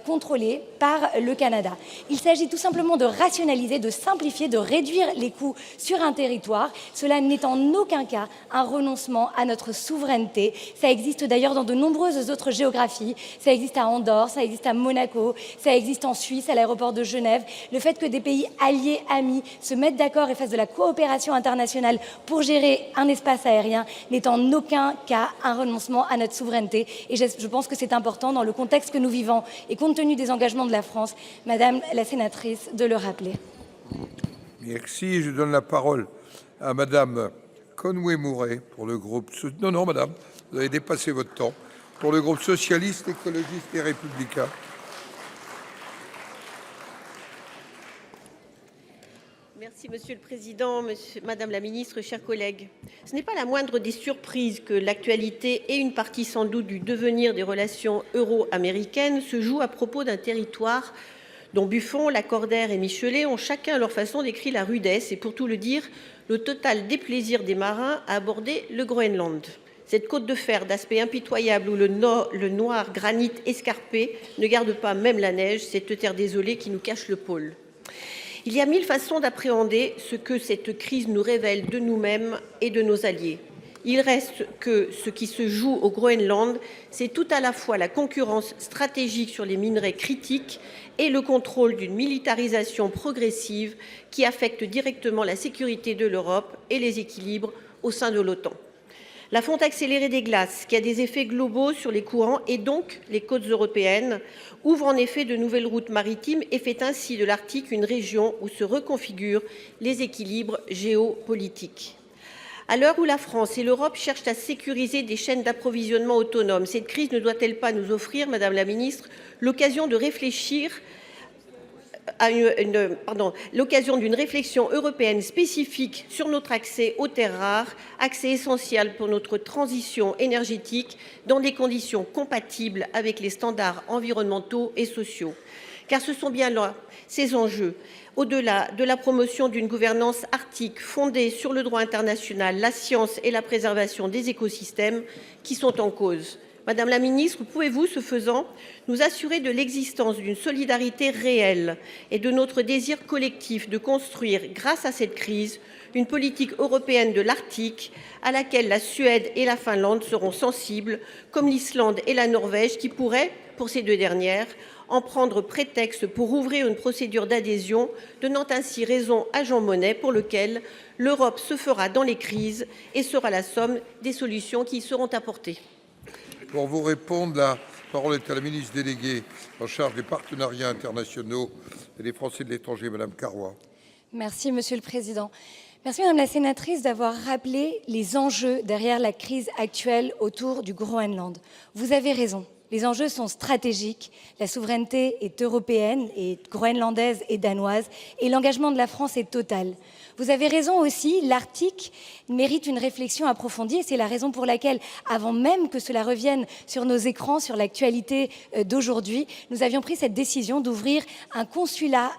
contrôlé par le Canada. Il s'agit tout simplement de rationaliser, de simplifier, de réduire les coûts sur un territoire. Cela n'est en aucun cas un renoncement à notre souveraineté. Ça existe d'ailleurs dans de nombreuses autres géographies. Ça existe à Andorre, ça existe à Monaco, ça existe en Suisse, à l'aéroport de Genève. Le fait que des pays alliés, amis, se mettent d'accord et fassent de la coopération internationale pour gérer un espace aérien n'est en aucun cas un renoncement à notre souveraineté. Et je pense que c'est important dans le contexte que nous vivons et compte tenu des engagements de la France, Madame la sénatrice, de le rappeler. Merci. Je donne la parole à Madame Conway-Mouret pour le groupe... Non, non, Madame, vous avez dépassé votre temps. Pour le groupe socialiste, écologiste et républicain. Merci Monsieur le Président, Madame la Ministre, chers collègues. Ce n'est pas la moindre des surprises que l'actualité et une partie sans doute du devenir des relations euro-américaines se jouent à propos d'un territoire dont Buffon, Lacordaire et Michelet ont chacun à leur façon décrit la rudesse et, pour tout le dire, le total déplaisir des marins à aborder le Groenland. Cette côte de fer d'aspect impitoyable où le noir granit escarpé ne garde pas même la neige, cette terre désolée qui nous cache le pôle. Il y a mille façons d'appréhender ce que cette crise nous révèle de nous-mêmes et de nos alliés. Il reste que ce qui se joue au Groenland, c'est tout à la fois la concurrence stratégique sur les minerais critiques et le contrôle d'une militarisation progressive qui affecte directement la sécurité de l'Europe et les équilibres au sein de l'OTAN. La fonte accélérée des glaces, qui a des effets globaux sur les courants et donc les côtes européennes, ouvre en effet de nouvelles routes maritimes et fait ainsi de l'Arctique une région où se reconfigurent les équilibres géopolitiques. À l'heure où la France et l'Europe cherchent à sécuriser des chaînes d'approvisionnement autonomes, cette crise ne doit-elle pas nous offrir, Madame la Ministre, l'occasion de réfléchir l'occasion d'une réflexion européenne spécifique sur notre accès aux terres rares, accès essentiel pour notre transition énergétique dans des conditions compatibles avec les standards environnementaux et sociaux. Car ce sont bien là ces enjeux, au-delà de la promotion d'une gouvernance arctique fondée sur le droit international, la science et la préservation des écosystèmes qui sont en cause. Madame la Ministre, pouvez-vous, ce faisant, nous assurer de l'existence d'une solidarité réelle et de notre désir collectif de construire, grâce à cette crise, une politique européenne de l'Arctique à laquelle la Suède et la Finlande seront sensibles, comme l'Islande et la Norvège qui pourraient, pour ces deux dernières, en prendre prétexte pour ouvrir une procédure d'adhésion, donnant ainsi raison à Jean Monnet pour lequel l'Europe se fera dans les crises et sera la somme des solutions qui y seront apportées. Pour vous répondre, la parole est à la ministre déléguée en charge des partenariats internationaux et des Français de l'étranger, Madame Carrois. Merci, Monsieur le Président. Merci, Madame la sénatrice, d'avoir rappelé les enjeux derrière la crise actuelle autour du Groenland. Vous avez raison. Les enjeux sont stratégiques, la souveraineté est européenne et groenlandaise et danoise et l'engagement de la France est total. Vous avez raison aussi, l'Arctique mérite une réflexion approfondie et c'est la raison pour laquelle, avant même que cela revienne sur nos écrans, sur l'actualité d'aujourd'hui, nous avions pris cette décision d'ouvrir un consulat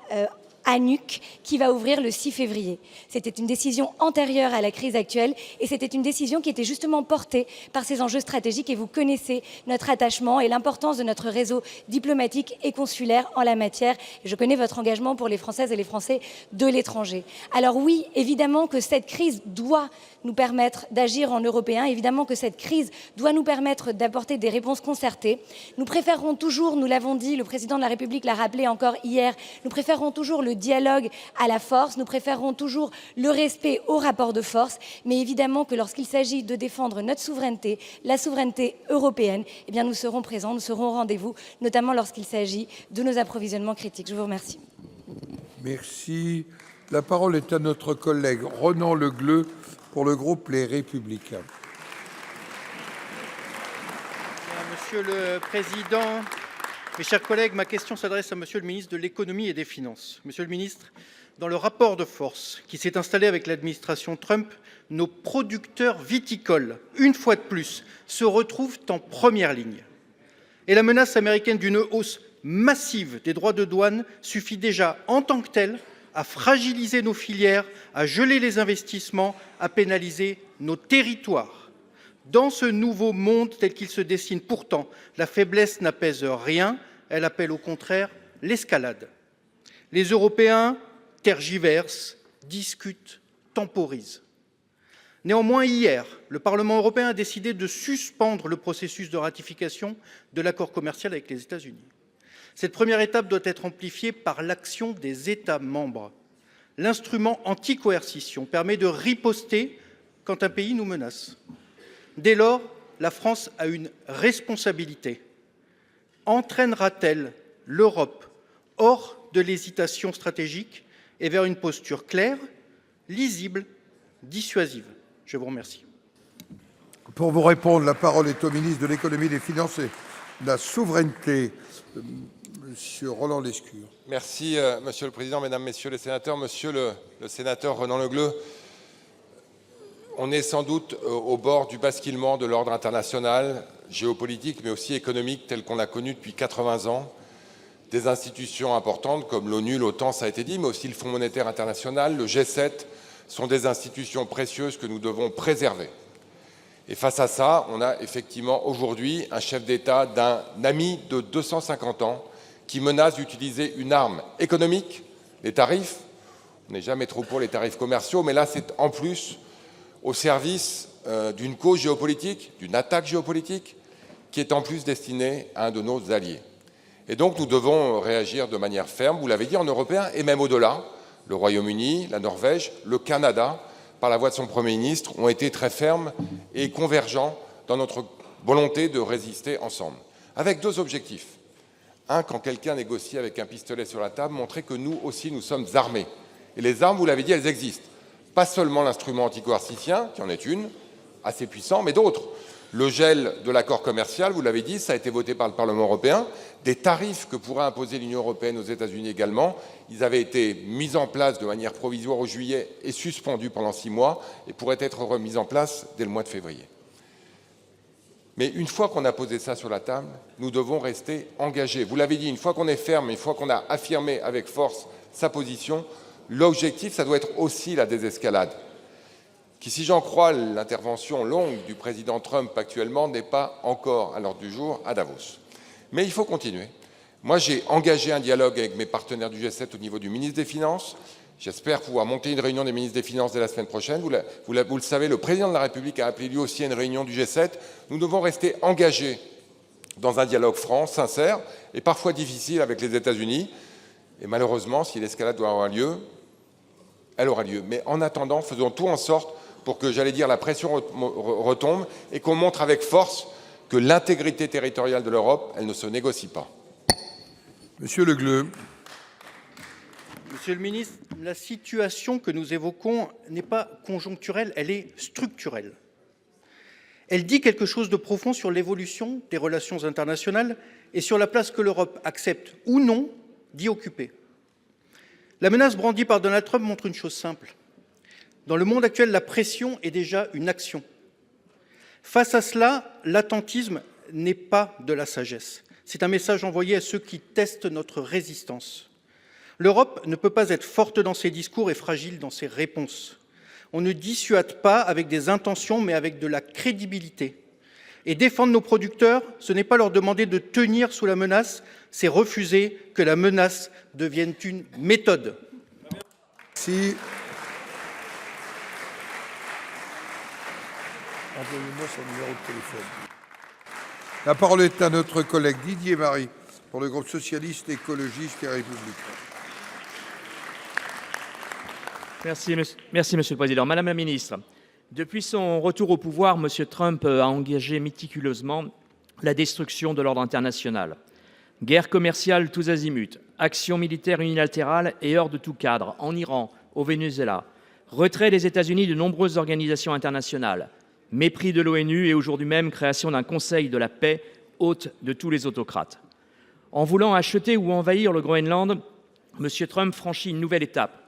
à Nuuk, qui va ouvrir le 6 février. C'était une décision antérieure à la crise actuelle et c'était une décision qui était justement portée par ces enjeux stratégiques et vous connaissez notre attachement et l'importance de notre réseau diplomatique et consulaire en la matière. Et je connais votre engagement pour les Françaises et les Français de l'étranger. Alors oui, évidemment que cette crise doit nous permettre d'agir en Européens, évidemment que cette crise doit nous permettre d'apporter des réponses concertées. Nous préférerons toujours, nous l'avons dit, le Président de la République l'a rappelé encore hier, nous préférerons toujours le dialogue à la force, nous préférerons toujours le respect au rapport de force, mais évidemment que lorsqu'il s'agit de défendre notre souveraineté, la souveraineté européenne, eh bien nous serons présents, nous serons au rendez-vous, notamment lorsqu'il s'agit de nos approvisionnements critiques. Je vous remercie. Merci. La parole est à notre collègue Ronan Le Gleut pour le groupe Les Républicains. Monsieur le Président, mes chers collègues, ma question s'adresse à Monsieur le ministre de l'Économie et des Finances. Monsieur le ministre, dans le rapport de force qui s'est installé avec l'administration Trump, nos producteurs viticoles, une fois de plus, se retrouvent en première ligne. Et la menace américaine d'une hausse massive des droits de douane suffit déjà en tant que telle à fragiliser nos filières, à geler les investissements, à pénaliser nos territoires. Dans ce nouveau monde tel qu'il se dessine, pourtant, la faiblesse n'apaise rien, elle appelle au contraire l'escalade. Les Européens tergiversent, discutent, temporisent. Néanmoins, hier, le Parlement européen a décidé de suspendre le processus de ratification de l'accord commercial avec les États-Unis. Cette première étape doit être amplifiée par l'action des États membres. L'instrument anti-coercition permet de riposter quand un pays nous menace. Dès lors, la France a une responsabilité. Entraînera-t-elle l'Europe hors de l'hésitation stratégique et vers une posture claire, lisible, dissuasive? Je vous remercie. Pour vous répondre, la parole est au ministre de l'économie, des finances et de la souveraineté, monsieur Roland Lescure. Merci, monsieur le président, mesdames, messieurs les sénateurs. Monsieur le sénateur Ronan Le Gleut, on est sans doute au bord du basculement de l'ordre international, géopolitique, mais aussi économique, tel qu'on l'a connu depuis 80 ans. Des institutions importantes comme l'ONU, l'OTAN, ça a été dit, mais aussi le Fonds monétaire international, le G7, sont des institutions précieuses que nous devons préserver. Et face à ça, on a effectivement aujourd'hui un chef d'État d'un ami de 250 ans qui menace d'utiliser une arme économique, les tarifs. On n'est jamais trop pour les tarifs commerciaux, mais là c'est en plus au service d'une cause géopolitique, d'une attaque géopolitique, qui est en plus destinée à un de nos alliés. Et donc nous devons réagir de manière ferme, vous l'avez dit, en européen et même au-delà. Le Royaume-Uni, la Norvège, le Canada, par la voix de son Premier ministre, ont été très fermes et convergents dans notre volonté de résister ensemble. Avec deux objectifs. Un, quand quelqu'un négocie avec un pistolet sur la table, montrer que nous aussi, nous sommes armés. Et les armes, vous l'avez dit, elles existent. Pas seulement l'instrument anticoercitien, qui en est une, assez puissant, mais d'autres. Le gel de l'accord commercial, vous l'avez dit, ça a été voté par le Parlement européen. Des tarifs que pourrait imposer l'Union européenne aux États-Unis également, ils avaient été mis en place de manière provisoire au juillet et suspendus pendant 6 mois et pourraient être remis en place dès le mois de février. Mais une fois qu'on a posé ça sur la table, nous devons rester engagés. Vous l'avez dit, une fois qu'on est ferme, une fois qu'on a affirmé avec force sa position, l'objectif, ça doit être aussi la désescalade. Qui, si j'en crois l'intervention longue du président Trump actuellement, n'est pas encore à l'ordre du jour à Davos. Mais il faut continuer. Moi, j'ai engagé un dialogue avec mes partenaires du G7 au niveau du ministre des Finances. J'espère pouvoir monter une réunion des ministres des Finances dès la semaine prochaine. Vous le savez, le président de la République a appelé lui aussi à une réunion du G7. Nous devons rester engagés dans un dialogue franc, sincère et parfois difficile avec les États-Unis. Et malheureusement, si l'escalade doit avoir lieu, elle aura lieu. Mais en attendant, faisons tout en sorte pour que, j'allais dire, la pression retombe et qu'on montre avec force que l'intégrité territoriale de l'Europe, elle ne se négocie pas. Monsieur Le Gleut. Monsieur le ministre, la situation que nous évoquons n'est pas conjoncturelle, elle est structurelle. Elle dit quelque chose de profond sur l'évolution des relations internationales et sur la place que l'Europe accepte ou non d'y occuper. La menace brandie par Donald Trump montre une chose simple. Dans le monde actuel, la pression est déjà une action. Face à cela, l'attentisme n'est pas de la sagesse. C'est un message envoyé à ceux qui testent notre résistance. L'Europe ne peut pas être forte dans ses discours et fragile dans ses réponses. On ne dissuade pas avec des intentions, mais avec de la crédibilité. Et défendre nos producteurs, ce n'est pas leur demander de tenir sous la menace, c'est refuser que la menace devienne une méthode. Merci. La parole est à notre collègue Didier Marie pour le groupe socialiste, écologiste et républicain. Merci, Monsieur le Président. Madame la Ministre, depuis son retour au pouvoir, M. Trump a engagé méticuleusement la destruction de l'ordre international. Guerre commerciale tous azimuts, action militaire unilatérale et hors de tout cadre, en Iran, au Venezuela, retrait des États-Unis de nombreuses organisations internationales, mépris de l'ONU et aujourd'hui même création d'un Conseil de la paix, hôte de tous les autocrates. En voulant acheter ou envahir le Groenland, M. Trump franchit une nouvelle étape,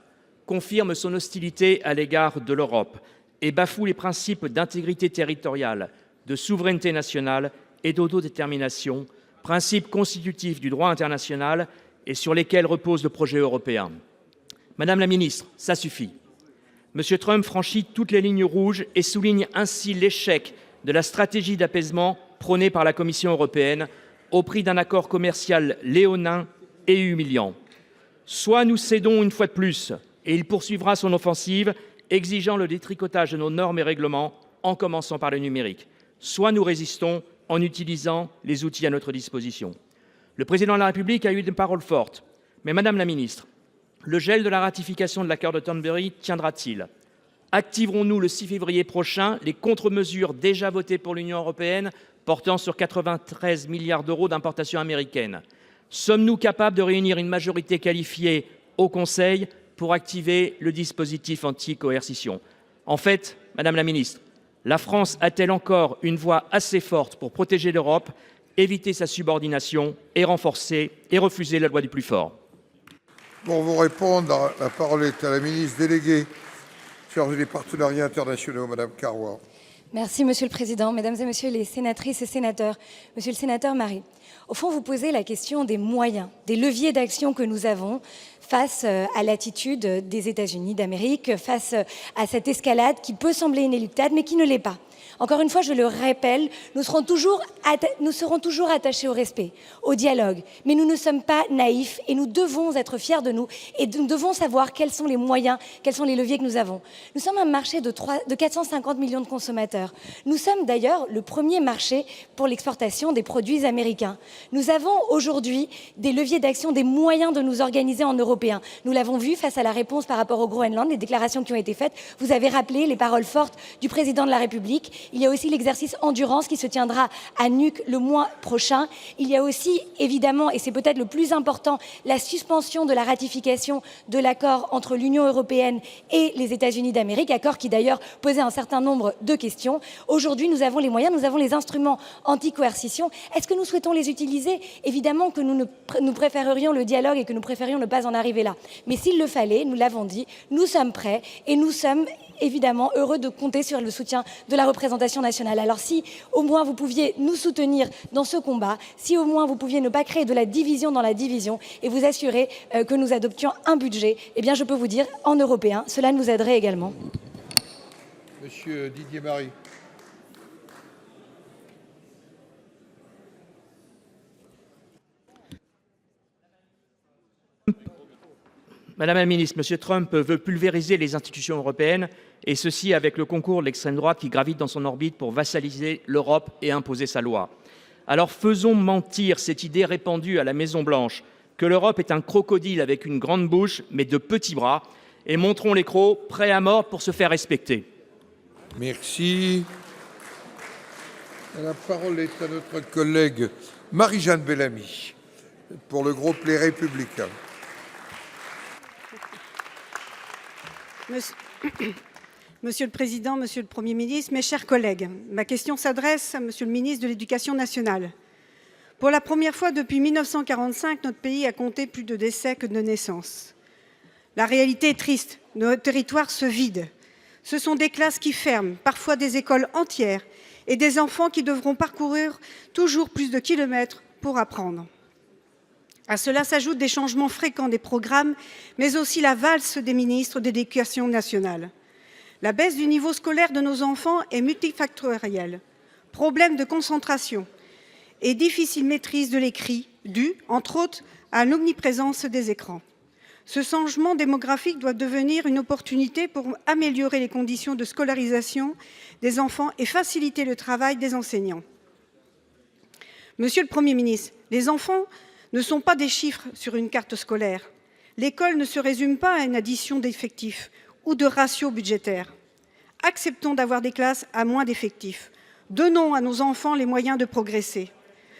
confirme son hostilité à l'égard de l'Europe et bafoue les principes d'intégrité territoriale, de souveraineté nationale et d'autodétermination, principes constitutifs du droit international et sur lesquels repose le projet européen. Madame la Ministre, ça suffit. M. Trump franchit toutes les lignes rouges et souligne ainsi l'échec de la stratégie d'apaisement prônée par la Commission européenne au prix d'un accord commercial léonin et humiliant. Soit nous cédons une fois de plus et il poursuivra son offensive exigeant le détricotage de nos normes et règlements, en commençant par le numérique. Soit nous résistons en utilisant les outils à notre disposition. Le président de la République a eu des paroles fortes. Mais Madame la ministre, le gel de la ratification de l'accord de Thornbury tiendra-t-il? Activerons-nous le 6 février prochain les contre-mesures déjà votées pour l'Union européenne portant sur 93 milliards d'euros d'importations américaines? Sommes-nous capables de réunir une majorité qualifiée au Conseil pour activer le dispositif anti-coercition? En fait, Madame la ministre, la France a-t-elle encore une voix assez forte pour protéger l'Europe, éviter sa subordination et renforcer et refuser la loi du plus fort? Pour vous répondre, la parole est à la ministre déléguée chargée des partenariats internationaux, Madame Carrois. Merci, Monsieur le Président. Mesdames et Messieurs les sénatrices et sénateurs, Monsieur le sénateur Marie, au fond, vous posez la question des moyens, des leviers d'action que nous avons face à l'attitude des États-Unis d'Amérique, face à cette escalade qui peut sembler inéluctable, mais qui ne l'est pas. Encore une fois, je le répète, nous serons toujours attachés au respect, au dialogue, mais nous ne sommes pas naïfs et nous devons être fiers de nous et nous devons savoir quels sont les moyens, quels sont les leviers que nous avons. Nous sommes un marché de 450 millions de consommateurs. Nous sommes d'ailleurs le premier marché pour l'exportation des produits américains. Nous avons aujourd'hui des leviers d'action, des moyens de nous organiser en Européens. Nous l'avons vu face à la réponse par rapport au Groenland, les déclarations qui ont été faites. Vous avez rappelé les paroles fortes du président de la République. Il y a aussi l'exercice Endurance qui se tiendra à Nuuk le mois prochain. Il y a aussi, évidemment, et c'est peut-être le plus important, la suspension de la ratification de l'accord entre l'Union européenne et les États-Unis d'Amérique, accord qui d'ailleurs posait un certain nombre de questions. Aujourd'hui, nous avons les moyens, nous avons les instruments anti-coercition. Est-ce que nous souhaitons les utiliser? Évidemment que nous préférerions le dialogue et que nous préférions ne pas en arriver là. Mais s'il le fallait, nous l'avons dit, nous sommes prêts et nous sommes évidemment heureux de compter sur le soutien de la représentation nationale. Alors si au moins vous pouviez nous soutenir dans ce combat, si au moins vous pouviez ne pas créer de la division dans la division et vous assurer que nous adoptions un budget, eh bien je peux vous dire, en européen, cela nous aiderait également. Monsieur Didier Marie. Madame la ministre, M. Trump veut pulvériser les institutions européennes, et ceci avec le concours de l'extrême droite qui gravite dans son orbite pour vassaliser l'Europe et imposer sa loi. Alors faisons mentir cette idée répandue à la Maison-Blanche que l'Europe est un crocodile avec une grande bouche mais de petits bras, et montrons les crocs prêts à mordre pour se faire respecter. Merci. La parole est à notre collègue Marie-Jeanne Bellamy pour le groupe Les Républicains. Monsieur le Président, Monsieur le Premier ministre, mes chers collègues, ma question s'adresse à Monsieur le ministre de l'Éducation nationale. Pour la première fois depuis 1945, notre pays a compté plus de décès que de naissances. La réalité est triste, nos territoires se vident. Ce sont des classes qui ferment, parfois des écoles entières, et des enfants qui devront parcourir toujours plus de kilomètres pour apprendre. À cela s'ajoutent des changements fréquents des programmes, mais aussi la valse des ministres de l'Éducation nationale. La baisse du niveau scolaire de nos enfants est multifactorielle. Problèmes de concentration et difficile maîtrise de l'écrit, dû, entre autres, à l'omniprésence des écrans. Ce changement démographique doit devenir une opportunité pour améliorer les conditions de scolarisation des enfants et faciliter le travail des enseignants. Monsieur le Premier ministre, les enfants ne sont pas des chiffres sur une carte scolaire. L'école ne se résume pas à une addition d'effectifs ou de ratios budgétaires. Acceptons d'avoir des classes à moins d'effectifs. Donnons à nos enfants les moyens de progresser.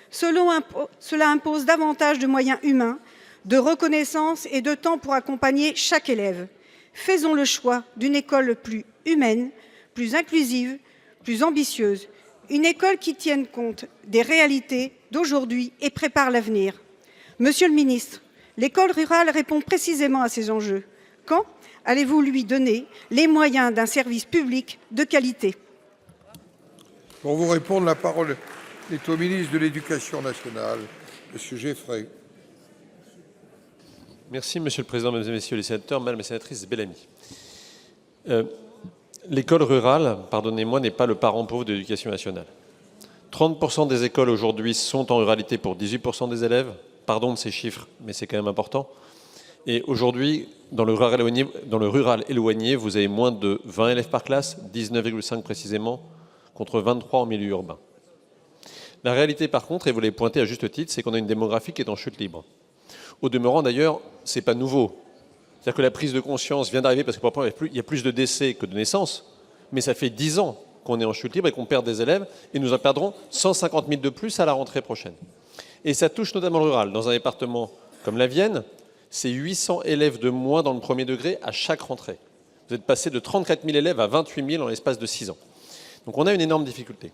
Cela impose davantage de moyens humains, de reconnaissance et de temps pour accompagner chaque élève. Faisons le choix d'une école plus humaine, plus inclusive, plus ambitieuse. Une école qui tienne compte des réalités d'aujourd'hui et prépare l'avenir. Monsieur le ministre, l'école rurale répond précisément à ces enjeux. Quand allez-vous lui donner les moyens d'un service public de qualité? Pour vous répondre, la parole est au ministre de l'Éducation nationale, Monsieur Geffray. Merci, Monsieur le Président, Mesdames et Messieurs les sénateurs, Madame la sénatrice Bellamy. L'école rurale, pardonnez-moi, n'est pas le parent pauvre de l'Éducation nationale. 30% des écoles aujourd'hui sont en ruralité pour 18% des élèves. Pardon de ces chiffres, mais c'est quand même important. Et aujourd'hui, dans le rural éloigné, vous avez moins de 20 élèves par classe, 19,5 précisément, contre 23 en milieu urbain. La réalité, par contre, et vous l'avez pointé à juste titre, c'est qu'on a une démographie qui est en chute libre. Au demeurant, d'ailleurs, ce n'est pas nouveau. C'est-à-dire que la prise de conscience vient d'arriver parce qu'il y a plus de décès que de naissances, mais ça fait 10 ans qu'on est en chute libre et qu'on perd des élèves, et nous en perdrons 150 000 de plus à la rentrée prochaine. Et ça touche notamment le rural. Dans un département comme la Vienne, c'est 800 élèves de moins dans le premier degré à chaque rentrée. Vous êtes passé de 34 000 élèves à 28 000 en l'espace de 6 ans. Donc on a une énorme difficulté.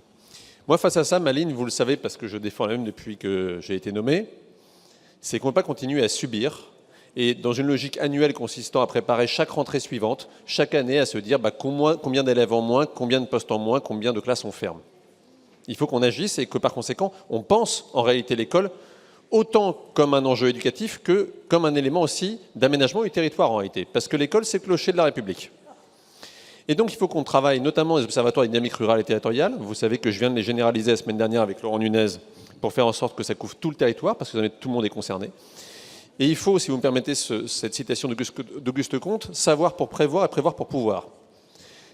Moi, face à ça, ma ligne, vous le savez, parce que je défends la même depuis que j'ai été nommé, c'est qu'on ne peut pas continuer à subir, et dans une logique annuelle consistant à préparer chaque rentrée suivante, chaque année à se dire combien d'élèves en moins, combien de postes en moins, combien de classes on ferme. Il faut qu'on agisse et que par conséquent, on pense en réalité l'école autant comme un enjeu éducatif que comme un élément aussi d'aménagement du territoire en réalité. Parce que l'école, c'est le clocher de la République. Et donc, il faut qu'on travaille notamment les observatoires de dynamique rurale et territoriale. Vous savez que je viens de les généraliser la semaine dernière avec Laurent Nunez pour faire en sorte que ça couvre tout le territoire, parce que tout le monde est concerné. Et il faut, si vous me permettez cette citation d'Auguste Comte, savoir pour prévoir et prévoir pour pouvoir.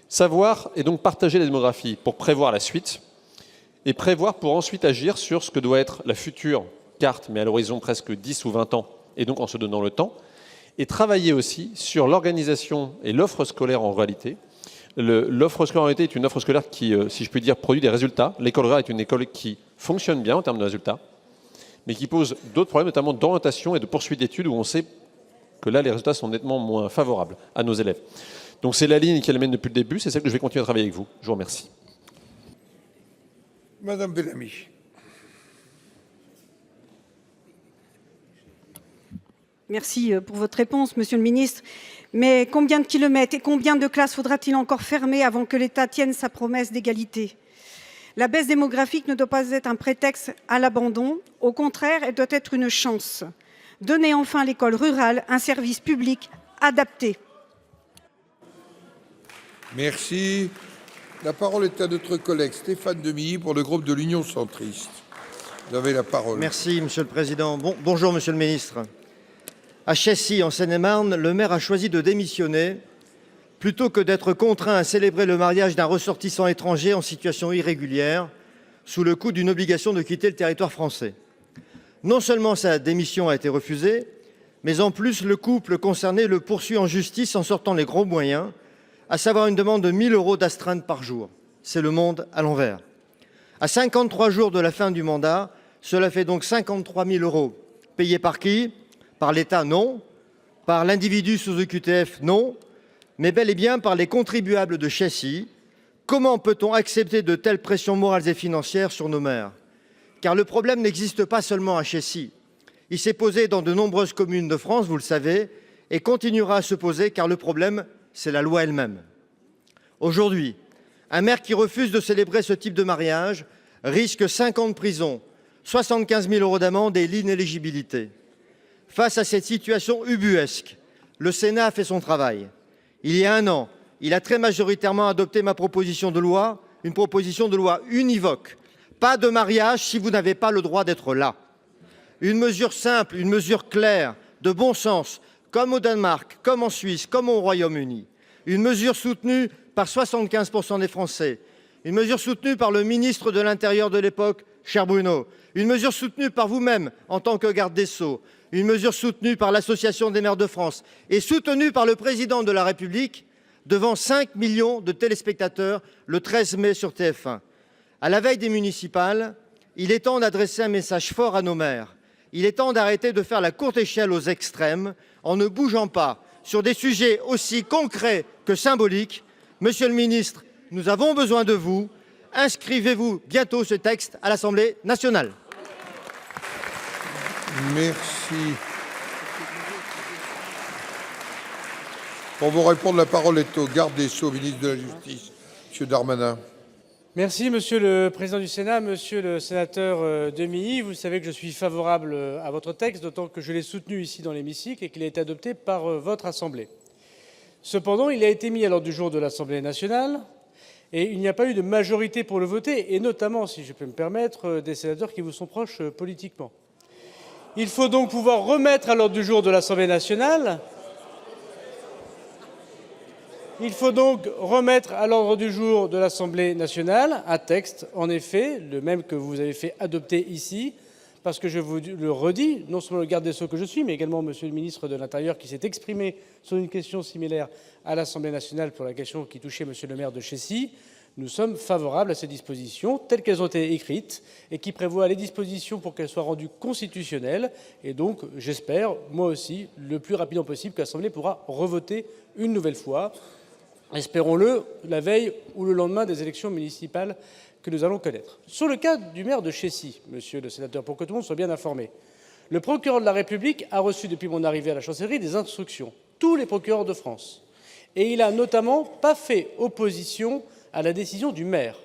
Savoir et donc partager la démographie pour prévoir la suite, et prévoir pour ensuite agir sur ce que doit être la future carte, mais à l'horizon presque 10 ou 20 ans, et donc en se donnant le temps, et travailler aussi sur l'organisation et l'offre scolaire en réalité. L'offre scolaire en réalité est une offre scolaire qui, si je puis dire, produit des résultats. L'école rurale est une école qui fonctionne bien en termes de résultats, mais qui pose d'autres problèmes, notamment d'orientation et de poursuite d'études, où on sait que là, les résultats sont nettement moins favorables à nos élèves. Donc c'est la ligne qu'elle mène depuis le début, c'est celle que je vais continuer à travailler avec vous. Je vous remercie. Madame Bellamy. Merci pour votre réponse, Monsieur le Ministre. Mais combien de kilomètres et combien de classes faudra-t-il encore fermer avant que l'État tienne sa promesse d'égalité? La baisse démographique ne doit pas être un prétexte à l'abandon. Au contraire, elle doit être une chance. Donnez enfin à l'école rurale un service public adapté. Merci. La parole est à notre collègue Stéphane Demilly pour le groupe de l'Union centriste. Vous avez la parole. Merci, Monsieur le Président. Bonjour, Monsieur le Ministre. À Chessy, en Seine-et-Marne, le maire a choisi de démissionner plutôt que d'être contraint à célébrer le mariage d'un ressortissant étranger en situation irrégulière, sous le coup d'une obligation de quitter le territoire français. Non seulement sa démission a été refusée, mais en plus le couple concerné le poursuit en justice en sortant les gros moyens, à savoir une demande de 1 000 € d'astreinte par jour. C'est le monde à l'envers. À 53 jours de la fin du mandat, cela fait donc 53 000 €. Payés par qui? Par l'État, non. Par l'individu sous OQTF, non. Mais bel et bien par les contribuables de Chessy. Comment peut-on accepter de telles pressions morales et financières sur nos maires? Car le problème n'existe pas seulement à Chessy. Il s'est posé dans de nombreuses communes de France, vous le savez, et continuera à se poser car le problème, c'est la loi elle-même. Aujourd'hui, un maire qui refuse de célébrer ce type de mariage risque 5 ans de prison, 75 000 € d'amende et l'inéligibilité. Face à cette situation ubuesque, le Sénat a fait son travail. Il y a 1 an, il a très majoritairement adopté ma proposition de loi, une proposition de loi univoque. Pas de mariage si vous n'avez pas le droit d'être là. Une mesure simple, une mesure claire, de bon sens, comme au Danemark, comme en Suisse, comme au Royaume-Uni. Une mesure soutenue par 75 % des Français. Une mesure soutenue par le ministre de l'Intérieur de l'époque, cher Bruno. Une mesure soutenue par vous-même en tant que garde des Sceaux. Une mesure soutenue par l'Association des maires de France et soutenue par le président de la République devant 5 millions de téléspectateurs le 13 mai sur TF1. À la veille des municipales, il est temps d'adresser un message fort à nos maires. Il est temps d'arrêter de faire la courte échelle aux extrêmes en ne bougeant pas sur des sujets aussi concrets que symboliques. Monsieur le ministre, nous avons besoin de vous. Inscrivez-vous bientôt ce texte à l'Assemblée nationale. Merci. Pour vous répondre, la parole est au garde des Sceaux, ministre de la Justice, M. Darmanin. Merci, Monsieur le Président du Sénat. Monsieur le sénateur Demilly, vous savez que je suis favorable à votre texte, d'autant que je l'ai soutenu ici dans l'hémicycle et qu'il a été adopté par votre Assemblée. Cependant, il a été mis à l'ordre du jour de l'Assemblée nationale et il n'y a pas eu de majorité pour le voter, et notamment, si je peux me permettre, des sénateurs qui vous sont proches politiquement. Il faut donc pouvoir remettre à l'ordre du jour de l'Assemblée nationale. Il faut donc remettre à l'ordre du jour de l'Assemblée nationale un texte, en effet, le même que vous avez fait adopter ici, parce que je vous le redis, non seulement le garde des Sceaux que je suis, mais également Monsieur le ministre de l'Intérieur qui s'est exprimé sur une question similaire à l'Assemblée nationale pour la question qui touchait Monsieur le maire de Chécy. Nous sommes favorables à ces dispositions telles qu'elles ont été écrites et qui prévoient les dispositions pour qu'elles soient rendues constitutionnelles. Et donc, j'espère, moi aussi, le plus rapidement possible, que l'Assemblée pourra revoter une nouvelle fois, espérons-le, la veille ou le lendemain des élections municipales que nous allons connaître. Sur le cas du maire de Chécy, monsieur le sénateur, pour que tout le monde soit bien informé, le procureur de la République a reçu depuis mon arrivée à la chancellerie des instructions, tous les procureurs de France, et il a notamment pas fait opposition à la décision du maire.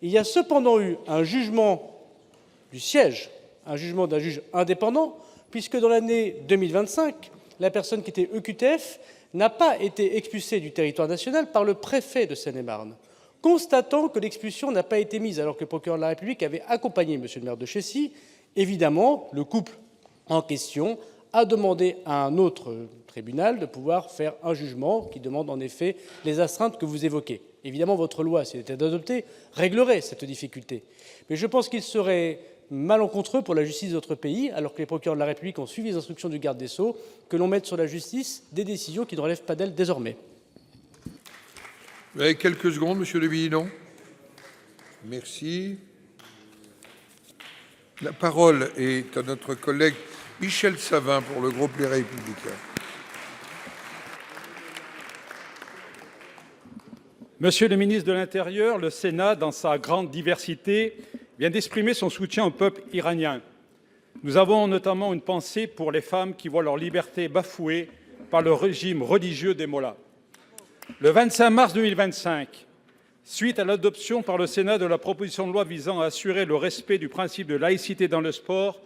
Il y a cependant eu un jugement du siège, un jugement d'un juge indépendant, puisque dans l'année 2025, la personne qui était EQTF n'a pas été expulsée du territoire national par le préfet de Seine-et-Marne, constatant que l'expulsion n'a pas été mise alors que le procureur de la République avait accompagné monsieur le maire de Chécy. Évidemment, le couple en question a demandé à un autre tribunal de pouvoir faire un jugement qui demande en effet les astreintes que vous évoquez. Évidemment, votre loi, si elle était adoptée, réglerait cette difficulté. Mais je pense qu'il serait malencontreux pour la justice de notre pays, alors que les procureurs de la République ont suivi les instructions du garde des Sceaux, que l'on mette sur la justice des décisions qui ne relèvent pas d'elle désormais. Vous avez quelques secondes, monsieur de Villeneuve. Merci. La parole est à notre collègue Michel Savin pour le groupe Les Républicains. Monsieur le ministre de l'Intérieur, le Sénat, dans sa grande diversité, vient d'exprimer son soutien au peuple iranien. Nous avons notamment une pensée pour les femmes qui voient leur liberté bafouée par le régime religieux des mollahs. Le 25 mars 2025, suite à l'adoption par le Sénat de la proposition de loi visant à assurer le respect du principe de laïcité dans le sport,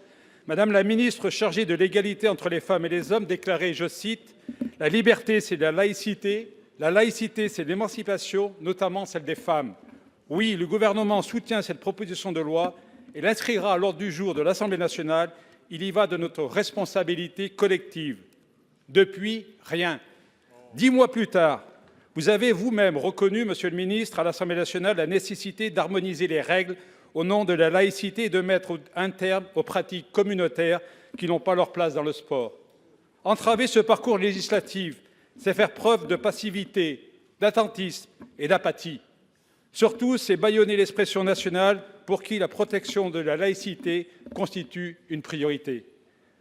Madame la ministre chargée de l'égalité entre les femmes et les hommes déclarait, je cite, « La liberté, c'est la laïcité. La laïcité, c'est l'émancipation, notamment celle des femmes. Oui, le gouvernement soutient cette proposition de loi et l'inscrira à l'ordre du jour de l'Assemblée nationale. Il y va de notre responsabilité collective. » Depuis, rien. 10 mois plus tard, vous avez vous-même reconnu, monsieur le ministre, à l'Assemblée nationale, la nécessité d'harmoniser les règles au nom de la laïcité et de mettre un terme aux pratiques communautaires qui n'ont pas leur place dans le sport. Entraver ce parcours législatif, c'est faire preuve de passivité, d'attentisme et d'apathie. Surtout, c'est bâillonner l'expression nationale pour qui la protection de la laïcité constitue une priorité.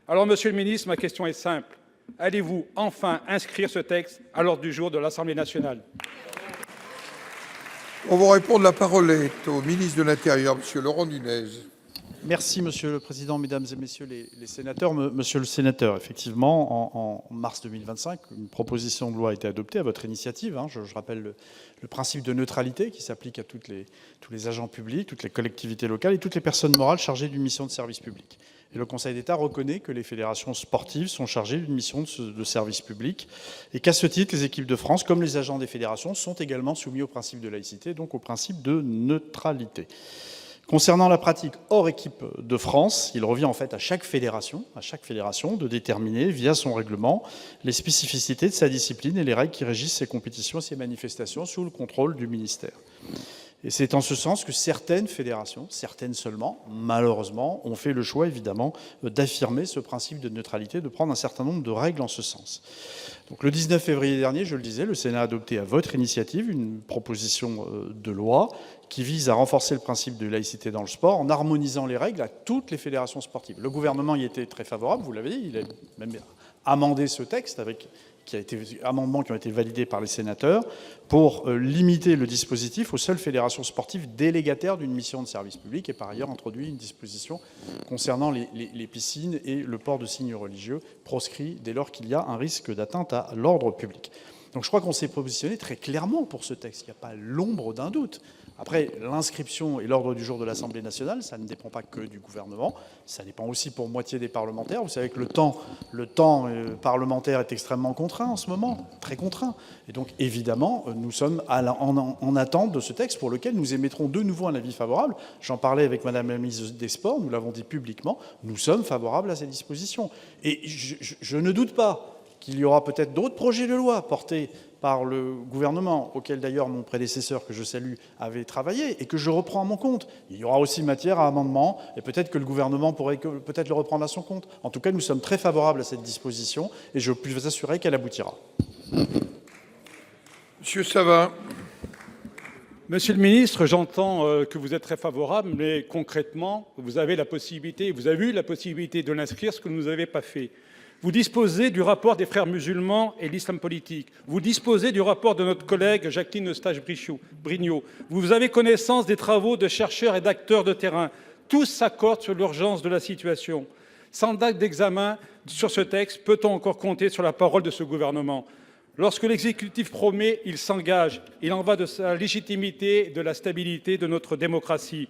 Alors, monsieur le ministre, ma question est simple. Allez-vous enfin inscrire ce texte à l'ordre du jour de l'Assemblée nationale? On vous répondre, la parole est au ministre de l'Intérieur, monsieur Laurent Nunez. Merci, Monsieur le Président, Mesdames et Messieurs les sénateurs. Monsieur le sénateur, effectivement, en mars 2025, une proposition de loi a été adoptée à votre initiative. Je rappelle le principe de neutralité qui s'applique à tous les agents publics, toutes les collectivités locales et toutes les personnes morales chargées d'une mission de service public. Et le Conseil d'État reconnaît que les fédérations sportives sont chargées d'une mission de service public et qu'à ce titre, les équipes de France, comme les agents des fédérations, sont également soumis au principe de laïcité, donc au principe de neutralité. Concernant la pratique hors équipe de France, il revient en fait à chaque fédération de déterminer, via son règlement, les spécificités de sa discipline et les règles qui régissent ses compétitions et ses manifestations sous le contrôle du ministère. Et c'est en ce sens que certaines fédérations, certaines seulement, malheureusement, ont fait le choix, évidemment, d'affirmer ce principe de neutralité, de prendre un certain nombre de règles en ce sens. Donc, le 19 février dernier, je le disais, le Sénat a adopté à votre initiative une proposition de loi qui vise à renforcer le principe de laïcité dans le sport en harmonisant les règles à toutes les fédérations sportives. Le gouvernement y était très favorable, vous l'avez dit, il a même amendé ce texte avec amendements qui ont été validés par les sénateurs pour limiter le dispositif aux seules fédérations sportives délégataires d'une mission de service public et par ailleurs introduit une disposition concernant les piscines et le port de signes religieux proscrits dès lors qu'il y a un risque d'atteinte à l'ordre public. Donc je crois qu'on s'est positionné très clairement pour ce texte. Il n'y a pas l'ombre d'un doute. Après, l'inscription et l'ordre du jour de l'Assemblée nationale, ça ne dépend pas que du gouvernement, ça dépend aussi pour moitié des parlementaires. Vous savez que le temps parlementaire est extrêmement contraint en ce moment, très contraint. Et donc, évidemment, nous sommes en attente de ce texte pour lequel nous émettrons de nouveau un avis favorable. J'en parlais avec Madame la ministre des Sports, nous l'avons dit publiquement, nous sommes favorables à ces dispositions. Et je ne doute pas qu'il y aura peut-être d'autres projets de loi portés par le gouvernement, auquel d'ailleurs mon prédécesseur, que je salue, avait travaillé et que je reprends à mon compte. Il y aura aussi matière à amendement et peut-être que le gouvernement pourrait peut-être le reprendre à son compte. En tout cas, nous sommes très favorables à cette disposition et je puis vous assurer qu'elle aboutira. Monsieur Savin. Monsieur le ministre, j'entends que vous êtes très favorable, mais concrètement, vous avez eu la possibilité de l'inscrire, ce que vous n'avez pas fait. Vous disposez du rapport des Frères musulmans et l'islam politique. Vous disposez du rapport de notre collègue Jacqueline Eustache-Brinio. Vous avez connaissance des travaux de chercheurs et d'acteurs de terrain. Tous s'accordent sur l'urgence de la situation. Sans date d'examen sur ce texte, peut-on encore compter sur la parole de ce gouvernement ? Lorsque l'exécutif promet, il s'engage. Il en va de sa légitimité et de la stabilité de notre démocratie.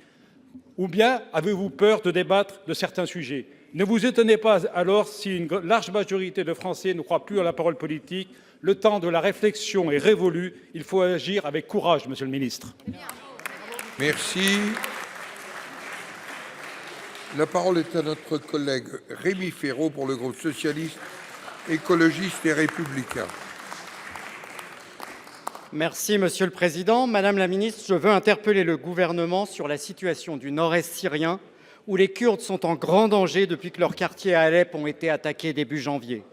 Ou bien avez-vous peur de débattre de certains sujets ? Ne vous étonnez pas alors si une large majorité de Français ne croient plus à la parole politique. Le temps de la réflexion est révolu. Il faut agir avec courage, monsieur le ministre. Merci. La parole est à notre collègue Rémi Féraud pour le groupe socialiste, écologiste et républicain. Merci, Monsieur le Président. Madame la ministre, je veux interpeller le gouvernement sur la situation du nord-est syrien, où les Kurdes sont en grand danger depuis que leurs quartiers à Alep ont été attaqués début janvier.